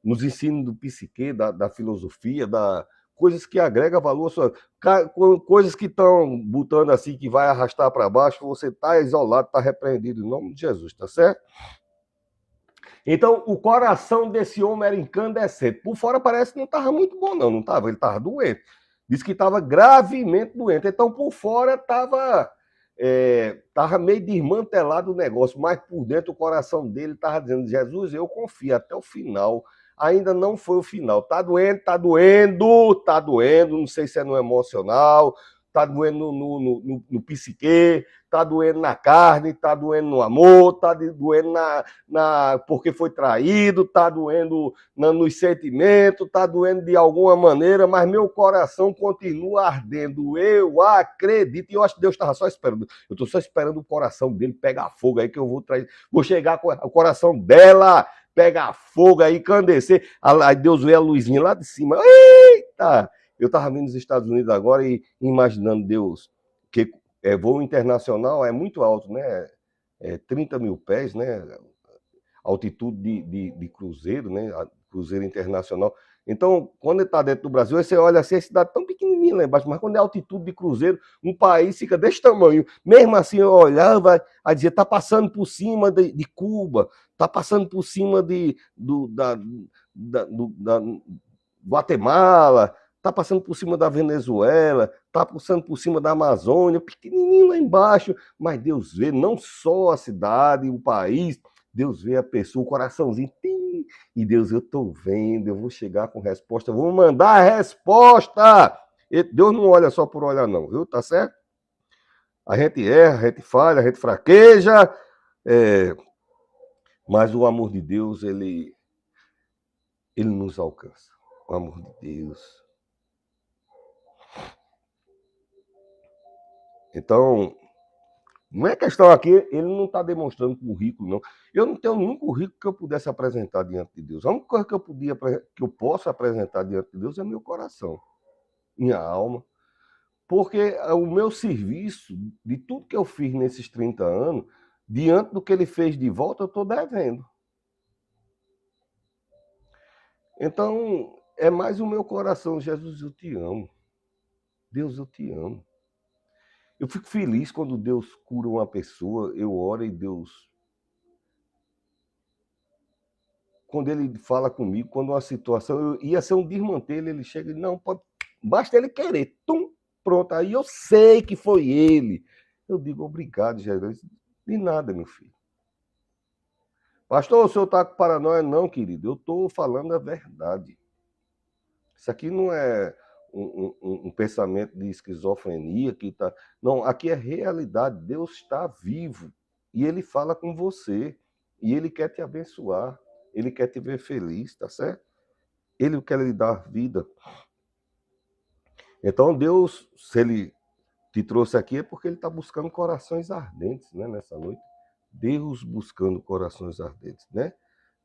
nos ensinos do psique, da filosofia, coisas que agregam valor, coisas que estão botando assim, que vai arrastar para baixo, você está isolado, está repreendido em nome de Jesus, tá certo? Então, o coração desse homem era incandescente. Por fora parece que não estava muito bom, não estava, ele estava doente. Diz que estava gravemente doente. Então, por fora estava meio desmantelado o negócio, mas por dentro o coração dele estava dizendo, Jesus, eu confio até o final. Ainda não foi o final. Está doendo, está doendo, está doendo, não sei se é no emocional, está doendo no psique, está doendo na carne, está doendo no amor, está doendo porque foi traído, está doendo nos sentimentos, está doendo de alguma maneira, mas meu coração continua ardendo. Eu acredito, e eu acho que Deus estava só esperando. Eu estou só esperando o coração dele pegar fogo aí, que eu vou chegar com o coração dela, pegar fogo aí, candecer. Aí Deus vê a luzinha lá de cima. Eita! Eu estava vindo nos Estados Unidos agora e imaginando Deus, que voo internacional é muito alto, né? 30 mil pés, né? Altitude de cruzeiro, né? Cruzeiro internacional. Então, quando ele está dentro do Brasil, aí você olha assim, a cidade tão pequenininha lá embaixo, mas quando é altitude de cruzeiro, um país fica desse tamanho. Mesmo assim, eu olhava, a dizer, está passando por cima de Cuba, está passando por cima da Guatemala, está passando por cima da Venezuela, está passando por cima da Amazônia, pequenininho lá embaixo, mas Deus vê não só a cidade, o país, Deus vê a pessoa, o coraçãozinho, tim, e Deus, eu estou vendo, eu vou chegar com resposta, vou mandar a resposta. Deus não olha só por olhar não, viu? Tá certo? A gente erra, a gente falha, a gente fraqueja, mas o amor de Deus, ele nos alcança. O amor de Deus. Então, não é questão aqui, ele não está demonstrando currículo, não. Eu não tenho nenhum currículo que eu pudesse apresentar diante de Deus. A única coisa que eu posso apresentar diante de Deus é meu coração, minha alma. Porque o meu serviço, de tudo que eu fiz nesses 30 anos, diante do que ele fez de volta, eu estou devendo. Então, é mais o meu coração. Jesus, eu te amo. Deus, eu te amo. Eu fico feliz quando Deus cura uma pessoa, eu oro e Deus... Quando ele fala comigo, quando uma situação ia ser um desmantelo, ele chega e não, pode, basta ele querer, tum, pronto, aí eu sei que foi ele. Eu digo, obrigado, Jesus. De nada, meu filho. Pastor, o senhor está com paranoia? Não, querido, eu estou falando a verdade. Isso aqui não é um pensamento de esquizofrenia que tá. Não, aqui é realidade. Deus está vivo e ele fala com você e ele quer te abençoar, ele quer te ver feliz, tá certo? Ele quer lhe dar vida. Então Deus, se ele te trouxe aqui, é porque ele está buscando corações ardentes, né, nessa noite. Deus buscando corações ardentes, né?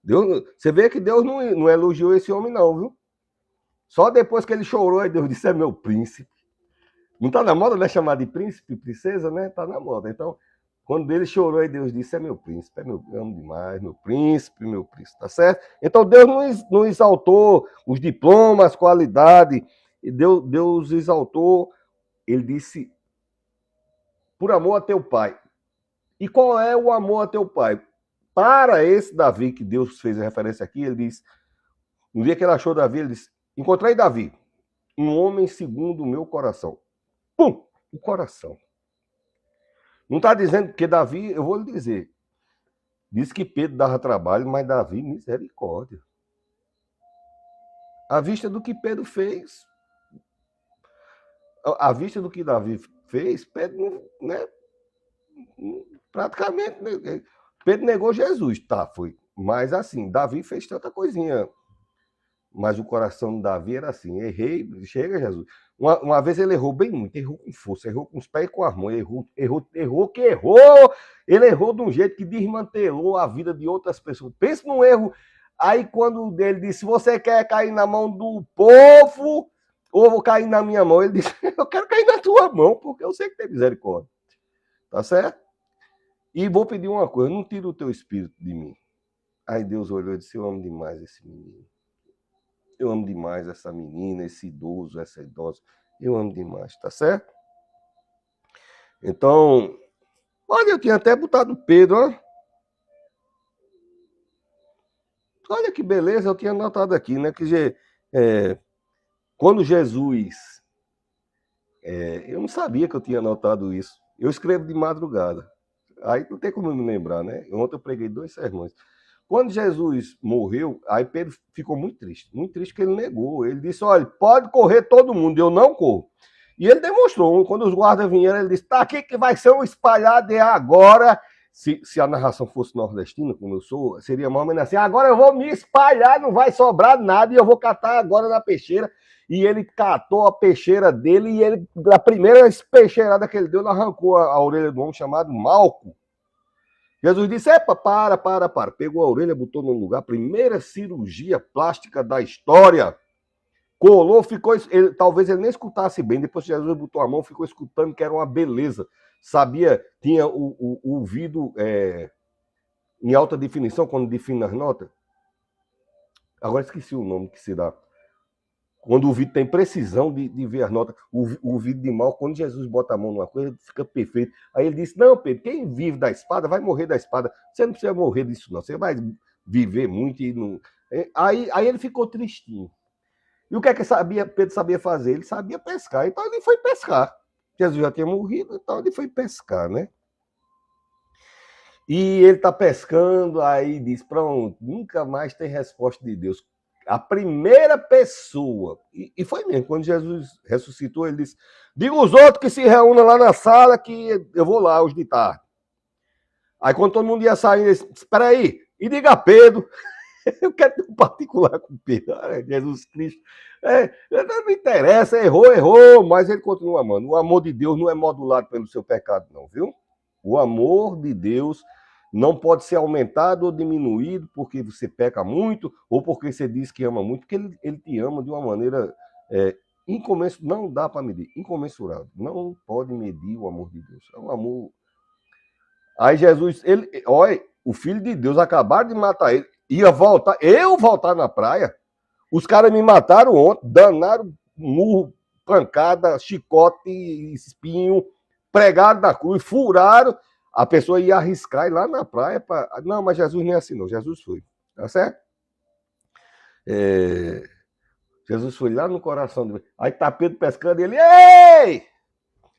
Deus, você vê que Deus não elogiou esse homem, não, viu? Só depois que ele chorou, aí Deus disse: é meu príncipe. Não está na moda, né? Chamar de príncipe, princesa, né? Está na moda. Então, quando ele chorou, aí Deus disse: é meu príncipe, eu amo demais, meu príncipe, tá certo? Então, Deus não exaltou os diplomas, qualidade. Deus exaltou, ele disse: por amor a teu pai. E qual é o amor a teu pai? Para esse Davi, que Deus fez a referência aqui, ele diz: no dia que ele achou Davi, ele disse: encontrei Davi, um homem segundo o meu coração. Pum! O coração. Não está dizendo que Davi, eu vou lhe dizer, diz que Pedro dava trabalho, mas Davi, misericórdia. À vista do que Pedro fez, à vista do que Davi fez, Pedro, né, praticamente, né, Pedro negou Jesus, tá, foi. Mas assim, Davi fez tanta coisinha. Mas o coração de Davi era assim: errei, chega Jesus. Uma vez ele errou bem muito, errou com força, errou com os pés e com as mãos, errou. Ele errou de um jeito que desmantelou a vida de outras pessoas. Pensa num erro. Aí quando ele disse: você quer cair na mão do povo ou vou cair na minha mão? Ele disse: eu quero cair na tua mão, porque eu sei que tem misericórdia. Tá certo? E vou pedir uma coisa: não tira o teu espírito de mim. Aí Deus olhou e disse: eu amo demais esse menino. Eu amo demais essa menina, esse idoso, essa idosa. Eu amo demais, tá certo? Então, olha, eu tinha até botado Pedro, ó. Olha que beleza, eu tinha anotado aqui, né? Que quando Jesus. Eu não sabia que eu tinha anotado isso. Eu escrevo de madrugada. Aí não tem como eu me lembrar, né? Ontem eu preguei 2 sermões. Quando Jesus morreu, aí Pedro ficou muito triste que ele negou. Ele disse: olha, pode correr todo mundo, eu não corro. E ele demonstrou, quando os guardas vieram, ele disse: tá aqui que vai ser um espalhado e agora. Se a narração fosse nordestina, como eu sou, seria mais ou menos assim: agora eu vou me espalhar, não vai sobrar nada e eu vou catar agora na peixeira. E ele catou a peixeira dele e ele, a primeira peixeirada que ele deu, ele arrancou a orelha do homem chamado Malco. Jesus disse: epa, para. Pegou a orelha, botou no lugar, primeira cirurgia plástica da história. Colou, ficou. Talvez ele nem escutasse bem. Depois que Jesus botou a mão, ficou escutando que era uma beleza. Sabia, tinha o ouvido em alta definição, quando define as notas. Agora esqueci o nome que se dá. Quando o ouvido tem precisão de ver as notas, o ouvido de mal, quando Jesus bota a mão numa coisa, fica perfeito. Aí ele disse: não, Pedro, quem vive da espada vai morrer da espada. Você não precisa morrer disso, não. Você vai viver muito e não. Aí ele ficou tristinho. E o que é que Pedro sabia fazer? Ele sabia pescar, então ele foi pescar. Jesus já tinha morrido, então ele foi pescar, né? E ele está pescando, aí diz: pronto, nunca mais tem resposta de Deus. A primeira pessoa, e foi mesmo, quando Jesus ressuscitou, ele disse: diga os outros que se reúnam lá na sala que eu vou lá hoje de tarde. Aí quando todo mundo ia sair, ele disse: espera aí, e diga a Pedro. Eu quero ter um particular com Pedro. Jesus Cristo. Não interessa, errou, mas ele continua amando. O amor de Deus não é modulado pelo seu pecado, não, viu? O amor de Deus não pode ser aumentado ou diminuído porque você peca muito ou porque você diz que ama muito, porque ele te ama de uma maneira incomensurável. Não dá para medir, incomensurável. Não pode medir o amor de Deus. É um amor. Aí Jesus, olha, o Filho de Deus acabaram de matar ele. Ia voltar, eu voltar na praia. Os caras me mataram ontem, danaram murro, pancada, chicote, espinho, pregaram na cruz, furaram. A pessoa ia arriscar ir lá na praia. Não, mas Jesus nem assinou, Jesus foi. Tá certo? Jesus foi lá no coração dele. Aí tá Pedro pescando e ele: ei!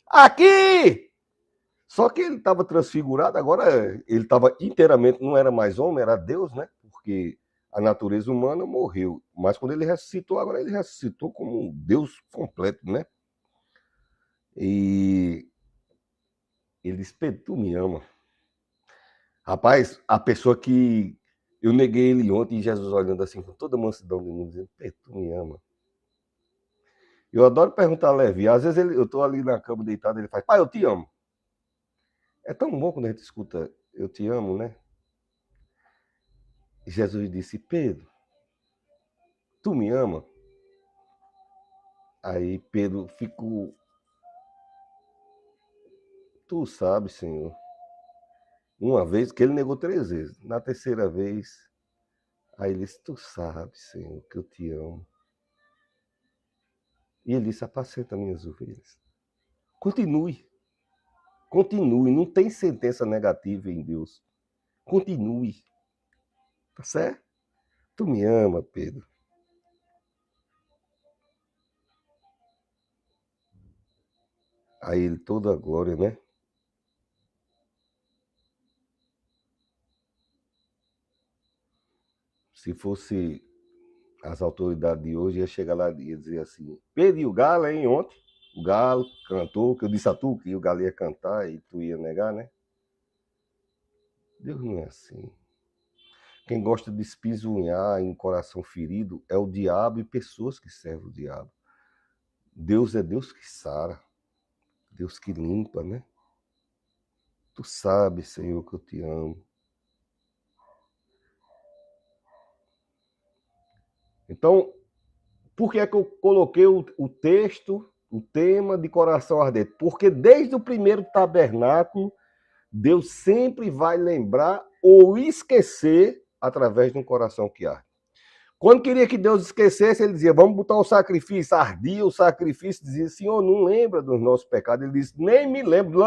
Aqui! Só que ele estava transfigurado, agora ele estava inteiramente, não era mais homem, era Deus, né? Porque a natureza humana morreu. Mas quando ele ressuscitou, agora ele ressuscitou como um Deus completo, né? E ele disse: Pedro, tu me ama. Rapaz, a pessoa que Eu neguei ele ontem e Jesus olhando assim com toda a mansidão de mim, dizendo, Pedro, tu me ama. Eu adoro perguntar a Levi. Às vezes eu estou ali na cama deitado, ele faz, pai, eu te amo. É tão bom quando a gente escuta, eu te amo, né? E Jesus disse, Pedro, tu me ama? Aí Pedro ficou, tu sabes, Senhor. Uma vez, que ele negou 3 vezes. Na terceira vez, aí ele disse, tu sabes, Senhor, que eu te amo. E ele disse, apacenta minhas ovelhas. Continue. Continue. Não tem sentença negativa em Deus. Continue. Tá certo? Tu me ama, Pedro. Aí ele, toda a glória, né? Se fosse as autoridades de hoje, ia chegar lá e ia dizer assim, Pedro e o Galo, hein, ontem? O Galo cantou, que eu disse a tu que o Galo ia cantar e tu ia negar, né? Deus não é assim. Quem gosta de espisunhar em coração ferido é o diabo e pessoas que servem o diabo. Deus é Deus que sara, Deus que limpa, né? Tu sabes, Senhor, que eu te amo. Então, por que é que eu coloquei o texto, o tema de coração ardente? Porque desde o primeiro tabernáculo, Deus sempre vai lembrar ou esquecer através de um coração que arde. Quando queria que Deus esquecesse, ele dizia, vamos botar um sacrifício. Ardia o sacrifício, dizia, Senhor, não lembra dos nossos pecados. Ele disse, nem me lembro.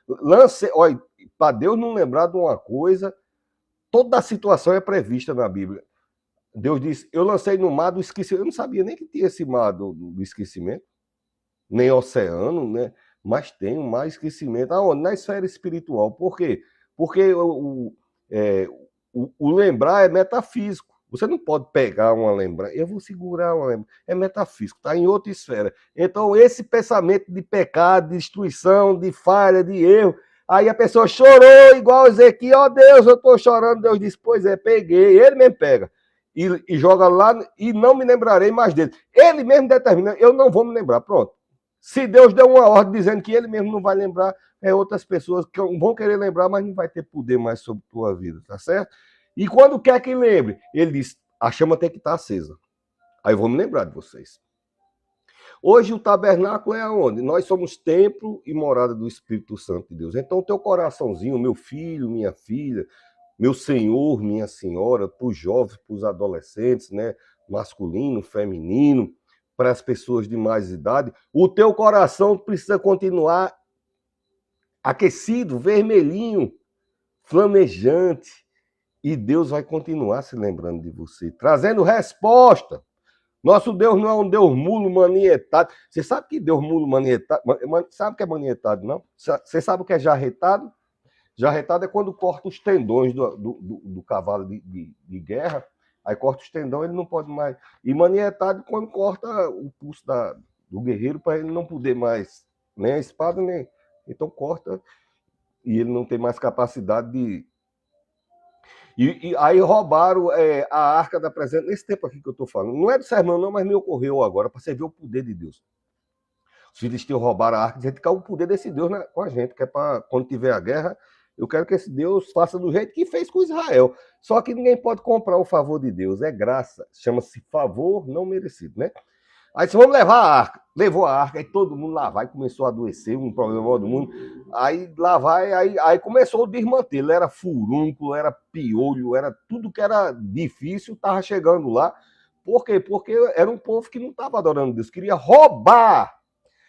Lance, olha, para Deus não lembrar de uma coisa, toda a situação é prevista na Bíblia. Deus disse, eu lancei no mar do esquecimento. Eu não sabia nem que tinha esse mar do esquecimento, nem oceano, né? Mas tem um mar de esquecimento. Aonde? Na esfera espiritual. Por quê? Porque o lembrar é metafísico. Você não pode pegar uma lembrança, eu vou segurar uma lembrança. É metafísico, está em outra esfera. Então, esse pensamento de pecado, de destruição, de falha, de erro, aí a pessoa chorou igual Ezequiel, ó oh, Deus, eu estou chorando. Deus disse, pois é, peguei. Ele mesmo pega. E joga lá e não me lembrarei mais dele. Ele mesmo determina, eu não vou me lembrar. Pronto. Se Deus deu uma ordem dizendo que ele mesmo não vai lembrar, outras pessoas que vão querer lembrar, mas não vai ter poder mais sobre a tua vida, tá certo? E quando quer que lembre, ele diz, a chama tem que estar acesa. Aí eu vou me lembrar de vocês. Hoje o tabernáculo é aonde? Nós somos templo e morada do Espírito Santo de Deus. Então o teu coraçãozinho, meu filho, minha filha, meu senhor, minha senhora, para os jovens, para os adolescentes, né? Masculino, feminino, para as pessoas de mais idade, o teu coração precisa continuar aquecido, vermelhinho, flamejante, e Deus vai continuar se lembrando de você, trazendo resposta. Nosso Deus não é um Deus mulo manietado. Você sabe que Deus mulo manietado? Sabe o que é manietado, não? Você sabe o que é jarretado? Jarretado é quando corta os tendões do cavalo de guerra. Aí corta os tendões, ele não pode mais. E manietado quando corta o pulso do guerreiro para ele não poder mais nem a espada, nem. Então corta e ele não tem mais capacidade de. E aí roubaram a arca da presença, nesse tempo aqui que eu estou falando. Não é do sermão, não, mas me ocorreu agora, para você ver o poder de Deus. Os filisteus roubaram a arca, dizendo que é o poder desse Deus com a gente, que é para quando tiver a guerra, eu quero que esse Deus faça do jeito que fez com Israel. Só que ninguém pode comprar o favor de Deus, é graça. Chama-se favor não merecido, né? Aí disse, vamos levar a arca. Levou a arca, aí todo mundo lá vai, começou a adoecer, um problema do mundo. Aí lá vai, aí começou o desmantelo. Era furúnculo, era piolho, era tudo que era difícil, estava chegando lá. Por quê? Porque era um povo que não estava adorando Deus, queria roubar.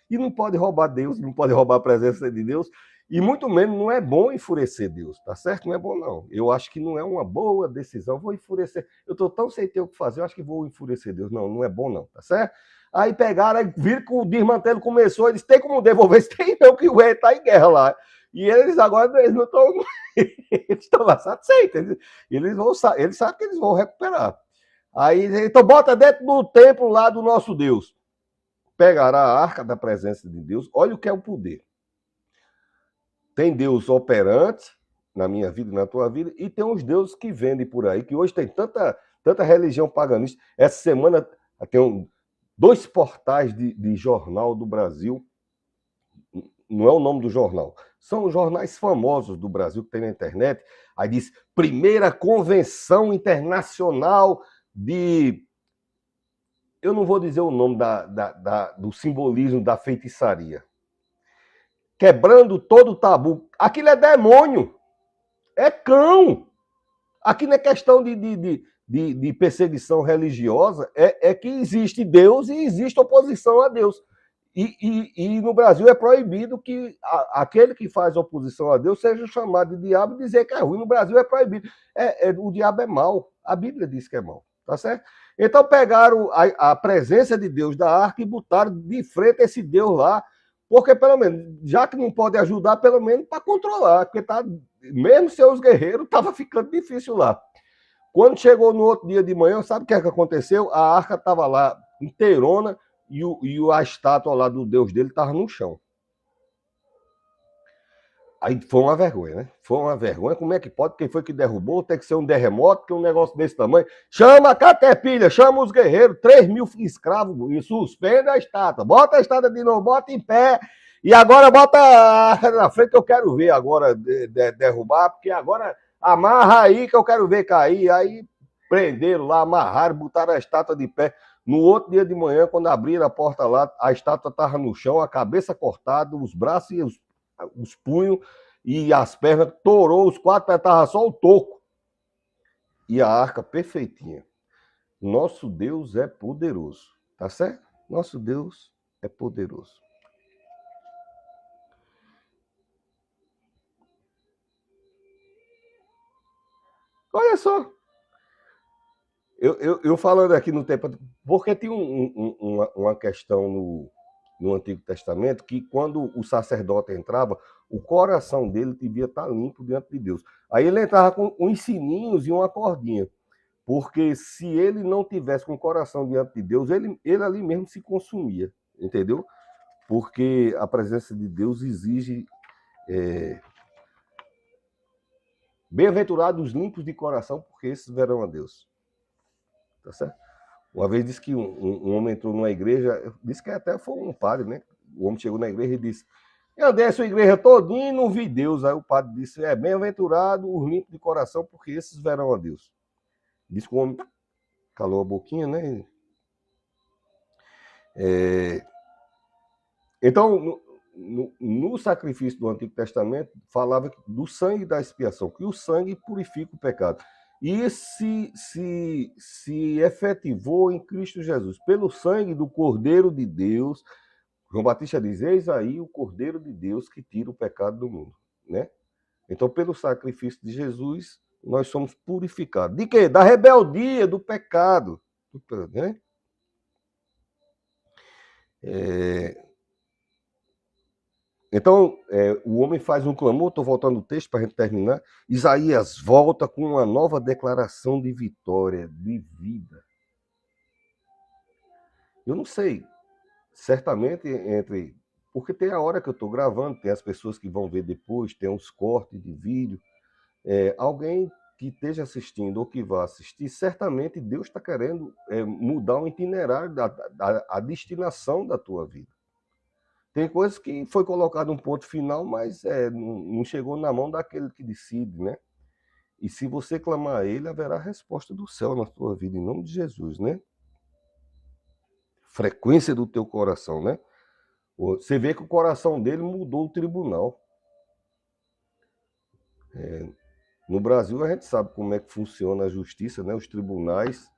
E não pode roubar Deus, não pode roubar a presença de Deus. E muito menos não é bom enfurecer Deus, tá certo? Não é bom, não. Eu acho que não é uma boa decisão. Vou enfurecer. Eu estou tão sem ter o que fazer, eu acho que vou enfurecer Deus. Não, não é bom, não, tá certo? Aí pegaram, aí viram que o desmantelo começou, eles têm como devolver, se tem não, que o rei está em guerra lá. E eles agora eles não estão. Eles estão lá satisfeitos. Eles sabem que eles vão recuperar. Aí, então bota dentro do templo lá do nosso Deus. Pegará a arca da presença de Deus. Olha o que é o poder. Tem Deus operante na minha vida e na tua vida, e tem uns deuses que vendem por aí, que hoje tem tanta religião paganista. Essa semana tem dois portais de jornal do Brasil, não é o nome do jornal, são os jornais famosos do Brasil que tem na internet. Aí diz: primeira convenção internacional de... Eu não vou dizer o nome do simbolismo da feitiçaria. Quebrando todo o tabu. Aquilo é demônio, é cão. Aqui não é questão de perseguição religiosa, é que existe Deus e existe oposição a Deus. E no Brasil é proibido que aquele que faz oposição a Deus seja chamado de diabo e dizer que é ruim. No Brasil é proibido. O diabo é mau. A Bíblia diz que é mau. Tá certo? Então pegaram a presença de Deus da arca e botaram de frente esse Deus lá, porque pelo menos, já que não pode ajudar, pelo menos para controlar, porque tá, mesmo seus guerreiros, estava ficando difícil lá. Quando chegou no outro dia de manhã, sabe o que aconteceu? A arca estava lá inteirona e a estátua lá do Deus dele estava no chão. Aí foi uma vergonha, né? Foi uma vergonha. Como é que pode? Quem foi que derrubou? Tem que ser um terremoto, que é um negócio desse tamanho. Chama a Caterpillar, chama os guerreiros, 3.000 escravos, e suspende a estátua. Bota a estátua de novo, bota em pé. E agora bota na frente que eu quero ver agora derrubar, porque agora amarra aí que eu quero ver cair. Aí prenderam lá, amarraram, botaram a estátua de pé. No outro dia de manhã, quando abriram a porta lá, a estátua estava no chão, a cabeça cortada, os braços e os punhos e as pernas, torou os quatro pés, estava só o toco. E a arca perfeitinha. Nosso Deus é poderoso, tá certo? Nosso Deus é poderoso. Olha só. Eu falando aqui no tempo, porque tem uma questão no Antigo Testamento que quando o sacerdote entrava, o coração dele devia estar limpo diante de Deus. Aí ele entrava com uns sininhos e uma cordinha, porque se ele não tivesse com o coração diante de Deus, ele ali mesmo se consumia, entendeu? Porque a presença de Deus exige... Bem-aventurados os limpos de coração, porque esses verão a Deus. Tá certo? Uma vez disse que um homem entrou numa igreja, disse que até foi um padre, né? O homem chegou na igreja e disse: eu andei a sua igreja todinha e não vi Deus. Aí o padre disse: bem-aventurado os limpos de coração, porque esses verão a Deus. Disse que o homem calou a boquinha, né? Então, no sacrifício do Antigo Testamento, falava do sangue da expiação, que o sangue purifica o pecado. E se efetivou em Cristo Jesus, pelo sangue do Cordeiro de Deus. João Batista diz: eis aí o Cordeiro de Deus que tira o pecado do mundo, né? Então, pelo sacrifício de Jesus, nós somos purificados. De quê? Da rebeldia, do pecado, né? Então, o homem faz um clamor, estou voltando o texto para a gente terminar. Isaías volta com uma nova declaração de vitória, de vida. Eu não sei, certamente porque tem a hora que eu estou gravando, tem as pessoas que vão ver depois, tem uns cortes de vídeo. Alguém que esteja assistindo ou que vá assistir, certamente Deus está querendo mudar o itinerário, a destinação da tua vida. Tem coisas que foi colocado um ponto final, mas não chegou na mão daquele que decide, né? E se você clamar a ele, haverá resposta do céu na tua vida, em nome de Jesus, né? Frequência do teu coração, né? Você vê que o coração dele mudou o tribunal. No Brasil, a gente sabe como é que funciona a justiça, né? Os tribunais.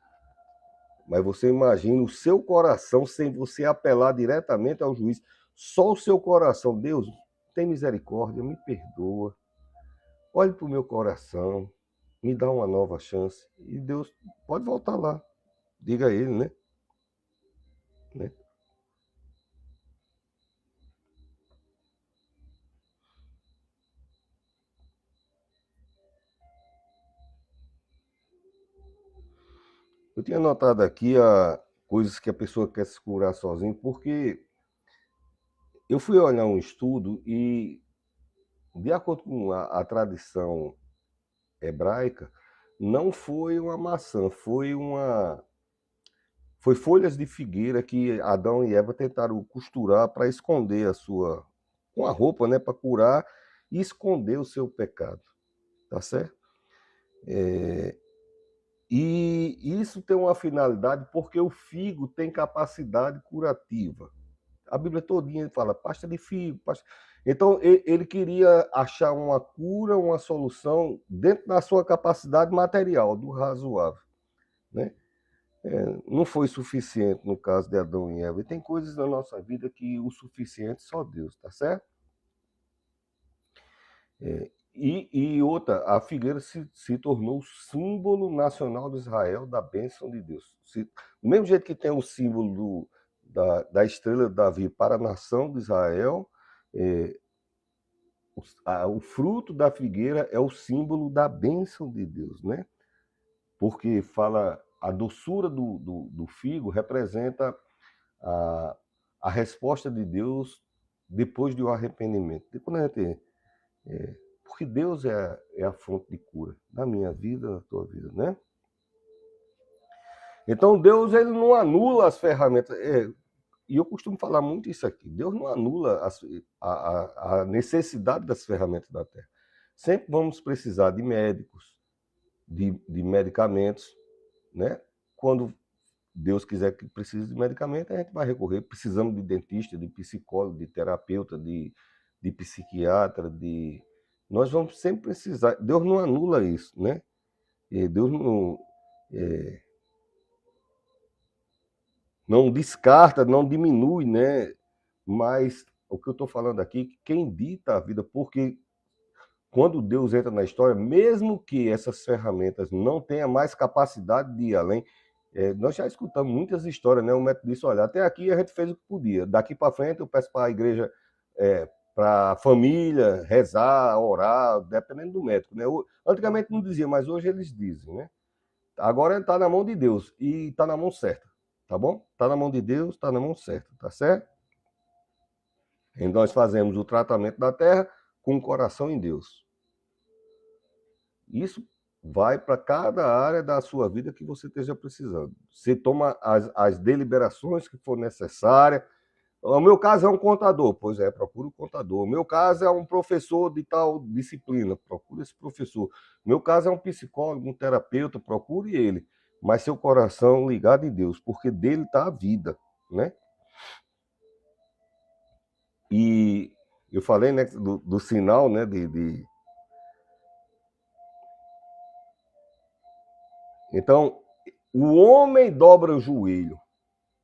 Mas você imagina o seu coração sem você apelar diretamente ao juiz. Só o seu coração. Deus, tem misericórdia, me perdoa. Olhe para o meu coração, me dá uma nova chance. E Deus pode voltar lá. Diga a ele, né? Eu tinha notado aqui coisas que a pessoa quer se curar sozinho, porque eu fui olhar um estudo e de acordo com a tradição hebraica, não foi uma maçã, foi folhas de figueira que Adão e Eva tentaram costurar para esconder com a roupa, né, para curar e esconder o seu pecado, tá certo? E isso tem uma finalidade porque o figo tem capacidade curativa. A Bíblia todinha fala pasta de figo, pasta... Então ele queria achar uma cura, uma solução dentro da sua capacidade material, do razoável, né? Não foi suficiente no caso de Adão e Eva. E tem coisas na nossa vida que o suficiente só Deus, tá certo? E outra, a figueira se tornou o símbolo nacional de Israel da bênção de Deus. Do mesmo jeito que tem o símbolo da estrela de Davi para a nação de Israel, o fruto da figueira é o símbolo da bênção de Deus, né? Porque fala, a doçura do figo representa a resposta de Deus depois do arrependimento. Depois a gente, porque Deus é a fonte de cura da minha vida, da tua vida, né? Então Deus ele não anula as ferramentas. E eu costumo falar muito isso aqui. Deus não anula a necessidade das ferramentas da terra. Sempre vamos precisar de médicos, de medicamentos, né? Quando Deus quiser que precise de medicamento, a gente vai recorrer. Precisamos de dentista, de psicólogo, de terapeuta, de psiquiatra, nós vamos sempre precisar. Deus não anula isso, né? Deus não descarta, não diminui, né? Mas o que eu estou falando aqui, quem dita a vida, porque quando Deus entra na história, mesmo que essas ferramentas não tenham mais capacidade de ir além, nós já escutamos muitas histórias, né? O médico disse, olha, até aqui a gente fez o que podia, daqui para frente eu peço para a igreja, para a família rezar, orar, dependendo do médico, né? Antigamente não dizia, mas hoje eles dizem, né? Agora está na mão de Deus e está na mão certa, tá bom? Está na mão de Deus, está na mão certa, tá certo? E nós fazemos o tratamento da terra com o coração em Deus. Isso vai para cada área da sua vida que você esteja precisando. Você toma as deliberações que for necessárias. O meu caso é um contador, pois procura o contador. O meu caso é um professor de tal disciplina, procura esse professor. O meu caso é um psicólogo, um terapeuta, procure ele. Mas seu coração ligado em Deus, porque dele está a vida, né? E eu falei, né, do sinal, né, Então, o homem dobra o joelho.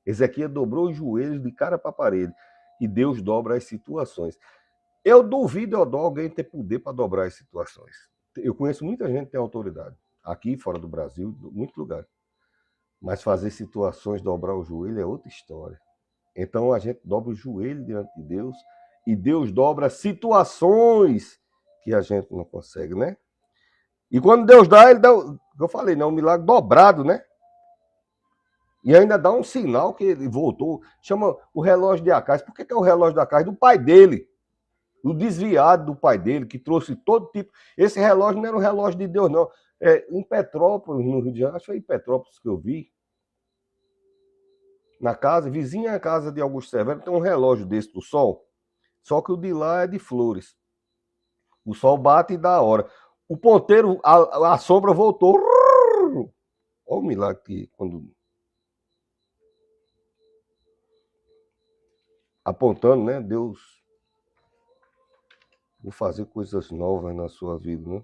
Ezequiel dobrou os joelhos de cara para a parede. E Deus dobra as situações. Eu duvido, alguém ter poder para dobrar as situações. Eu conheço muita gente que tem autoridade. Aqui, fora do Brasil, em muitos lugares. Mas fazer situações dobrar o joelho é outra história. Então a gente dobra o joelho diante de Deus e Deus dobra situações que a gente não consegue, né? E quando Deus dá, ele dá, eu falei, né, um milagre dobrado, né? E ainda dá um sinal que ele voltou. Chama o relógio de Acais. Por que é o relógio de Acais? Do pai dele. O desviado do pai dele, que trouxe todo tipo. Esse relógio não era um relógio de Deus, não. Em Petrópolis, no Rio de Janeiro, acho que foi em Petrópolis que eu vi. Na casa, vizinha à casa de Augusto Severo, tem um relógio desse do sol. Só que o de lá é de flores. O sol bate e dá a hora. O ponteiro, a sombra voltou. Olha o milagre que quando. Apontando, né? Deus, vou fazer coisas novas na sua vida, né?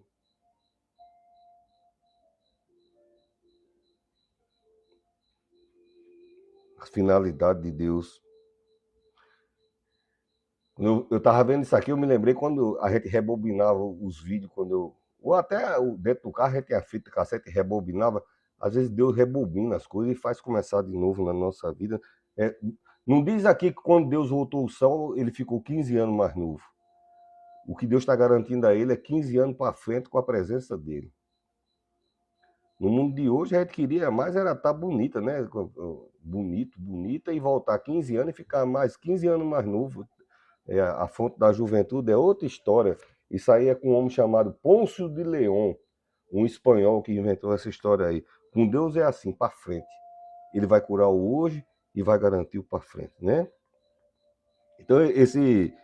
A finalidade de Deus. Eu tava vendo isso aqui, eu me lembrei quando a gente rebobinava os vídeos, ou até dentro do carro a gente tinha fita cassete e rebobinava. Às vezes Deus rebobina as coisas e faz começar de novo na nossa vida. Não diz aqui que quando Deus voltou ao céu, ele ficou 15 anos mais novo. O que Deus está garantindo a ele é 15 anos para frente com a presença dele. No mundo de hoje, a gente queria mais era estar bonita, né? Bonita, e voltar 15 anos e ficar mais 15 anos mais novo. A fonte da juventude é outra história. Isso aí é com um homem chamado Pôncio de León, um espanhol que inventou essa história aí. Com Deus é assim, para frente. Ele vai curar o hoje e vai garantir o para frente, né? Então, esse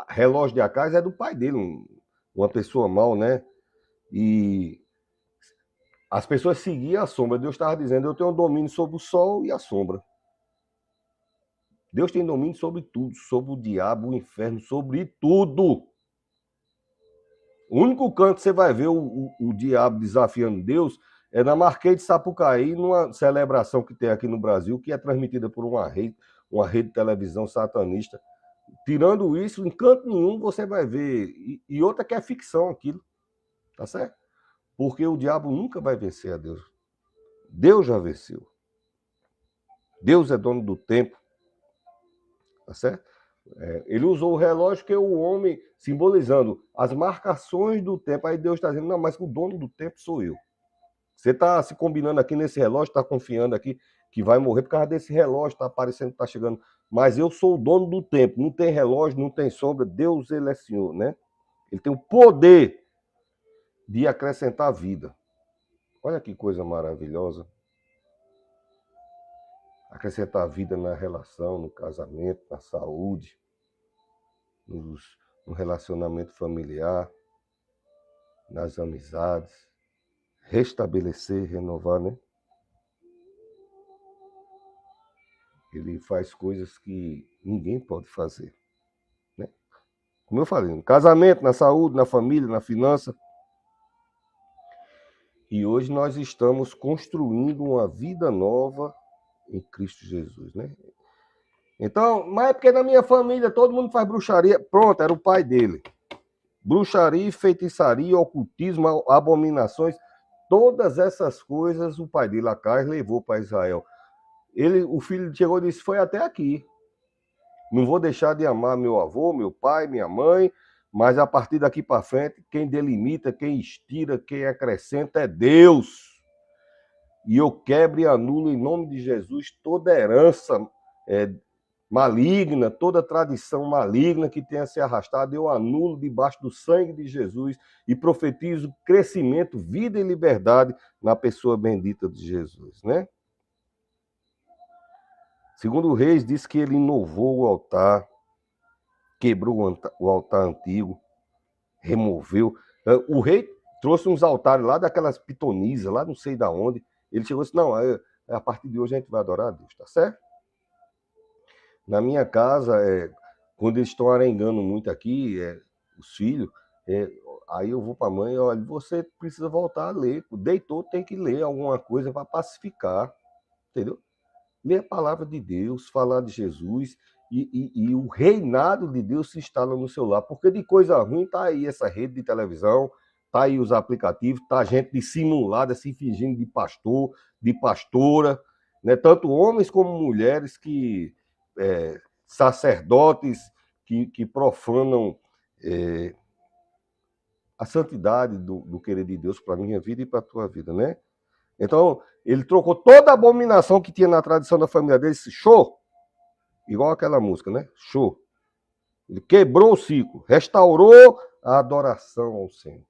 relógio de Acais é do pai dele, uma pessoa mal, né? E as pessoas seguiam a sombra. Deus estava dizendo, eu tenho domínio sobre o sol e a sombra. Deus tem domínio sobre tudo, sobre o diabo, o inferno, sobre tudo. O único canto que você vai ver o diabo desafiando Deus é na Marquês de Sapucaí, numa celebração que tem aqui no Brasil, que é transmitida por uma rede de televisão satanista. Tirando isso, em canto nenhum você vai ver. E outra que é ficção aquilo, tá certo? Porque o diabo nunca vai vencer a Deus. Deus já venceu. Deus é dono do tempo, tá certo? Ele usou o relógio que é o homem simbolizando as marcações do tempo. Aí Deus está dizendo, não, mas o dono do tempo sou eu. Você está se combinando aqui nesse relógio, está confiando aqui que vai morrer por causa desse relógio, está aparecendo, está chegando. Mas eu sou o dono do tempo, não tem relógio, não tem sombra. Deus, ele é Senhor, né? Ele tem o poder de acrescentar vida. Olha que coisa maravilhosa. Acrescentar vida na relação, no casamento, na saúde, no relacionamento familiar, nas amizades. Restabelecer, renovar, né? Ele faz coisas que ninguém pode fazer, né? Como eu falei, no casamento, na saúde, na família, na finança. E hoje nós estamos construindo uma vida nova em Cristo Jesus, né? Então, mas é porque na minha família todo mundo faz bruxaria. Pronto, era o pai dele. Bruxaria, feitiçaria, ocultismo, abominações, todas essas coisas o pai dele, Acais, levou para Israel. O filho chegou e disse, foi até aqui. Não vou deixar de amar meu avô, meu pai, minha mãe, mas a partir daqui para frente, quem delimita, quem estira, quem acrescenta é Deus. E eu quebro e anulo em nome de Jesus toda herança maligna, toda tradição maligna que tenha se arrastado, eu anulo debaixo do sangue de Jesus e profetizo crescimento, vida e liberdade na pessoa bendita de Jesus, né? Segundo o Reis, diz que ele inovou o altar, quebrou o altar antigo, removeu. O rei trouxe uns altares lá daquelas pitonisas, lá não sei de onde. Ele chegou e disse, não, a partir de hoje a gente vai adorar a Deus, tá certo? Na minha casa, quando eles estão arengando muito aqui, os filhos, aí eu vou para a mãe, olha, você precisa voltar a ler. Deitou, tem que ler alguma coisa para pacificar, entendeu? Ler a palavra de Deus, falar de Jesus e o reinado de Deus se instala no seu lar. Porque de coisa ruim tá aí essa rede de televisão, tá aí os aplicativos, tá gente dissimulada, se fingindo de pastor, de pastora, né? Tanto homens como mulheres sacerdotes que profanam a santidade do querer de Deus para a minha vida e para a tua vida, né? Então, ele trocou toda a abominação que tinha na tradição da família dele, show, igual aquela música, né? Show. Ele quebrou o ciclo, restaurou a adoração ao Senhor.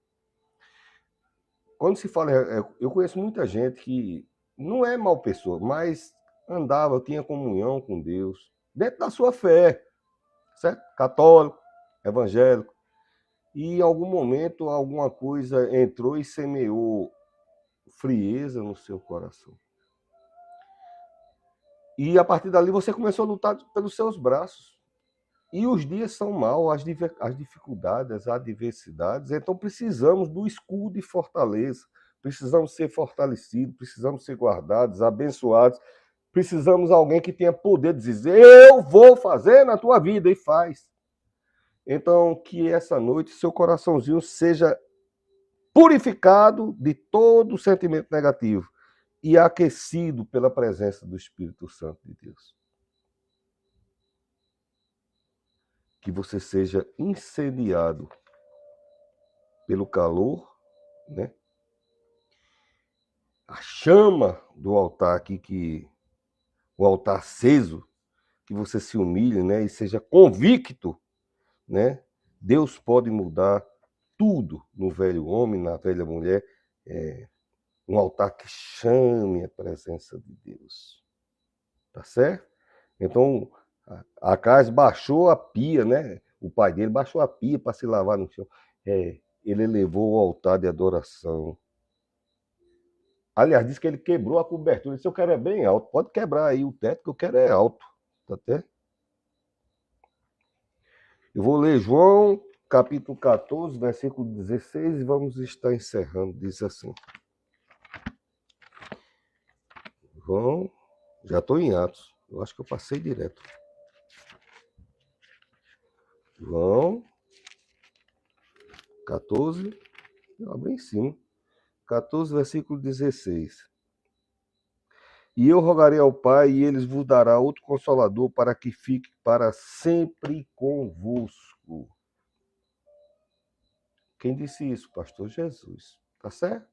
Quando se fala, eu conheço muita gente que não é mal pessoa, mas andava, tinha comunhão com Deus, dentro da sua fé, certo? Católico, evangélico. E em algum momento, alguma coisa entrou e semeou frieza no seu coração. E a partir dali você começou a lutar pelos seus braços. E os dias são maus, as dificuldades, as adversidades. Então precisamos do escudo e fortaleza. Precisamos ser fortalecidos, precisamos ser guardados, abençoados. Precisamos de alguém que tenha poder de dizer, eu vou fazer na tua vida, e faz. Então, que essa noite seu coraçãozinho seja purificado de todo sentimento negativo e aquecido pela presença do Espírito Santo de Deus. Que você seja incendiado pelo calor, né? A chama do altar aqui, o altar aceso, que você se humilhe, né? E seja convicto, né? Deus pode mudar tudo no velho homem, na velha mulher. Um altar que chame a presença de Deus. Tá certo? Então, Acais baixou a pia, né? O pai dele baixou a pia para se lavar no chão. Ele elevou o altar de adoração. Aliás, disse que ele quebrou a cobertura. Ele disse: eu quero é bem alto. Pode quebrar aí o teto, que eu quero é alto. Tá certo? Eu vou ler João, capítulo 14, versículo 16, e vamos estar encerrando. Diz assim. João, já estou em Atos. Eu acho que eu passei direto. João 14, eu abri em cima. 14, versículo 16. E eu rogarei ao Pai, e ele vos dará outro consolador para que fique para sempre convosco. Quem disse isso? Pastor Jesus. Tá certo?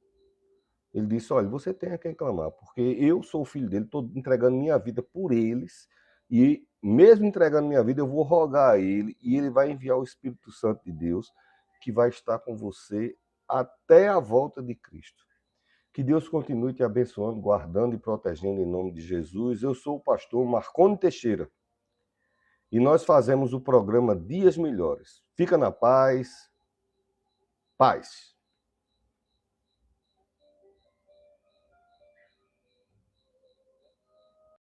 Ele disse: olha, você tem a quem clamar, porque eu sou o filho dele, estou entregando minha vida por eles, e mesmo entregando minha vida, eu vou rogar a ele, e ele vai enviar o Espírito Santo de Deus, que vai estar com você até a volta de Cristo. Que Deus continue te abençoando, guardando e protegendo em nome de Jesus. Eu sou o pastor Marconi Teixeira, e nós fazemos o programa Dias Melhores. Fica na paz. Paz.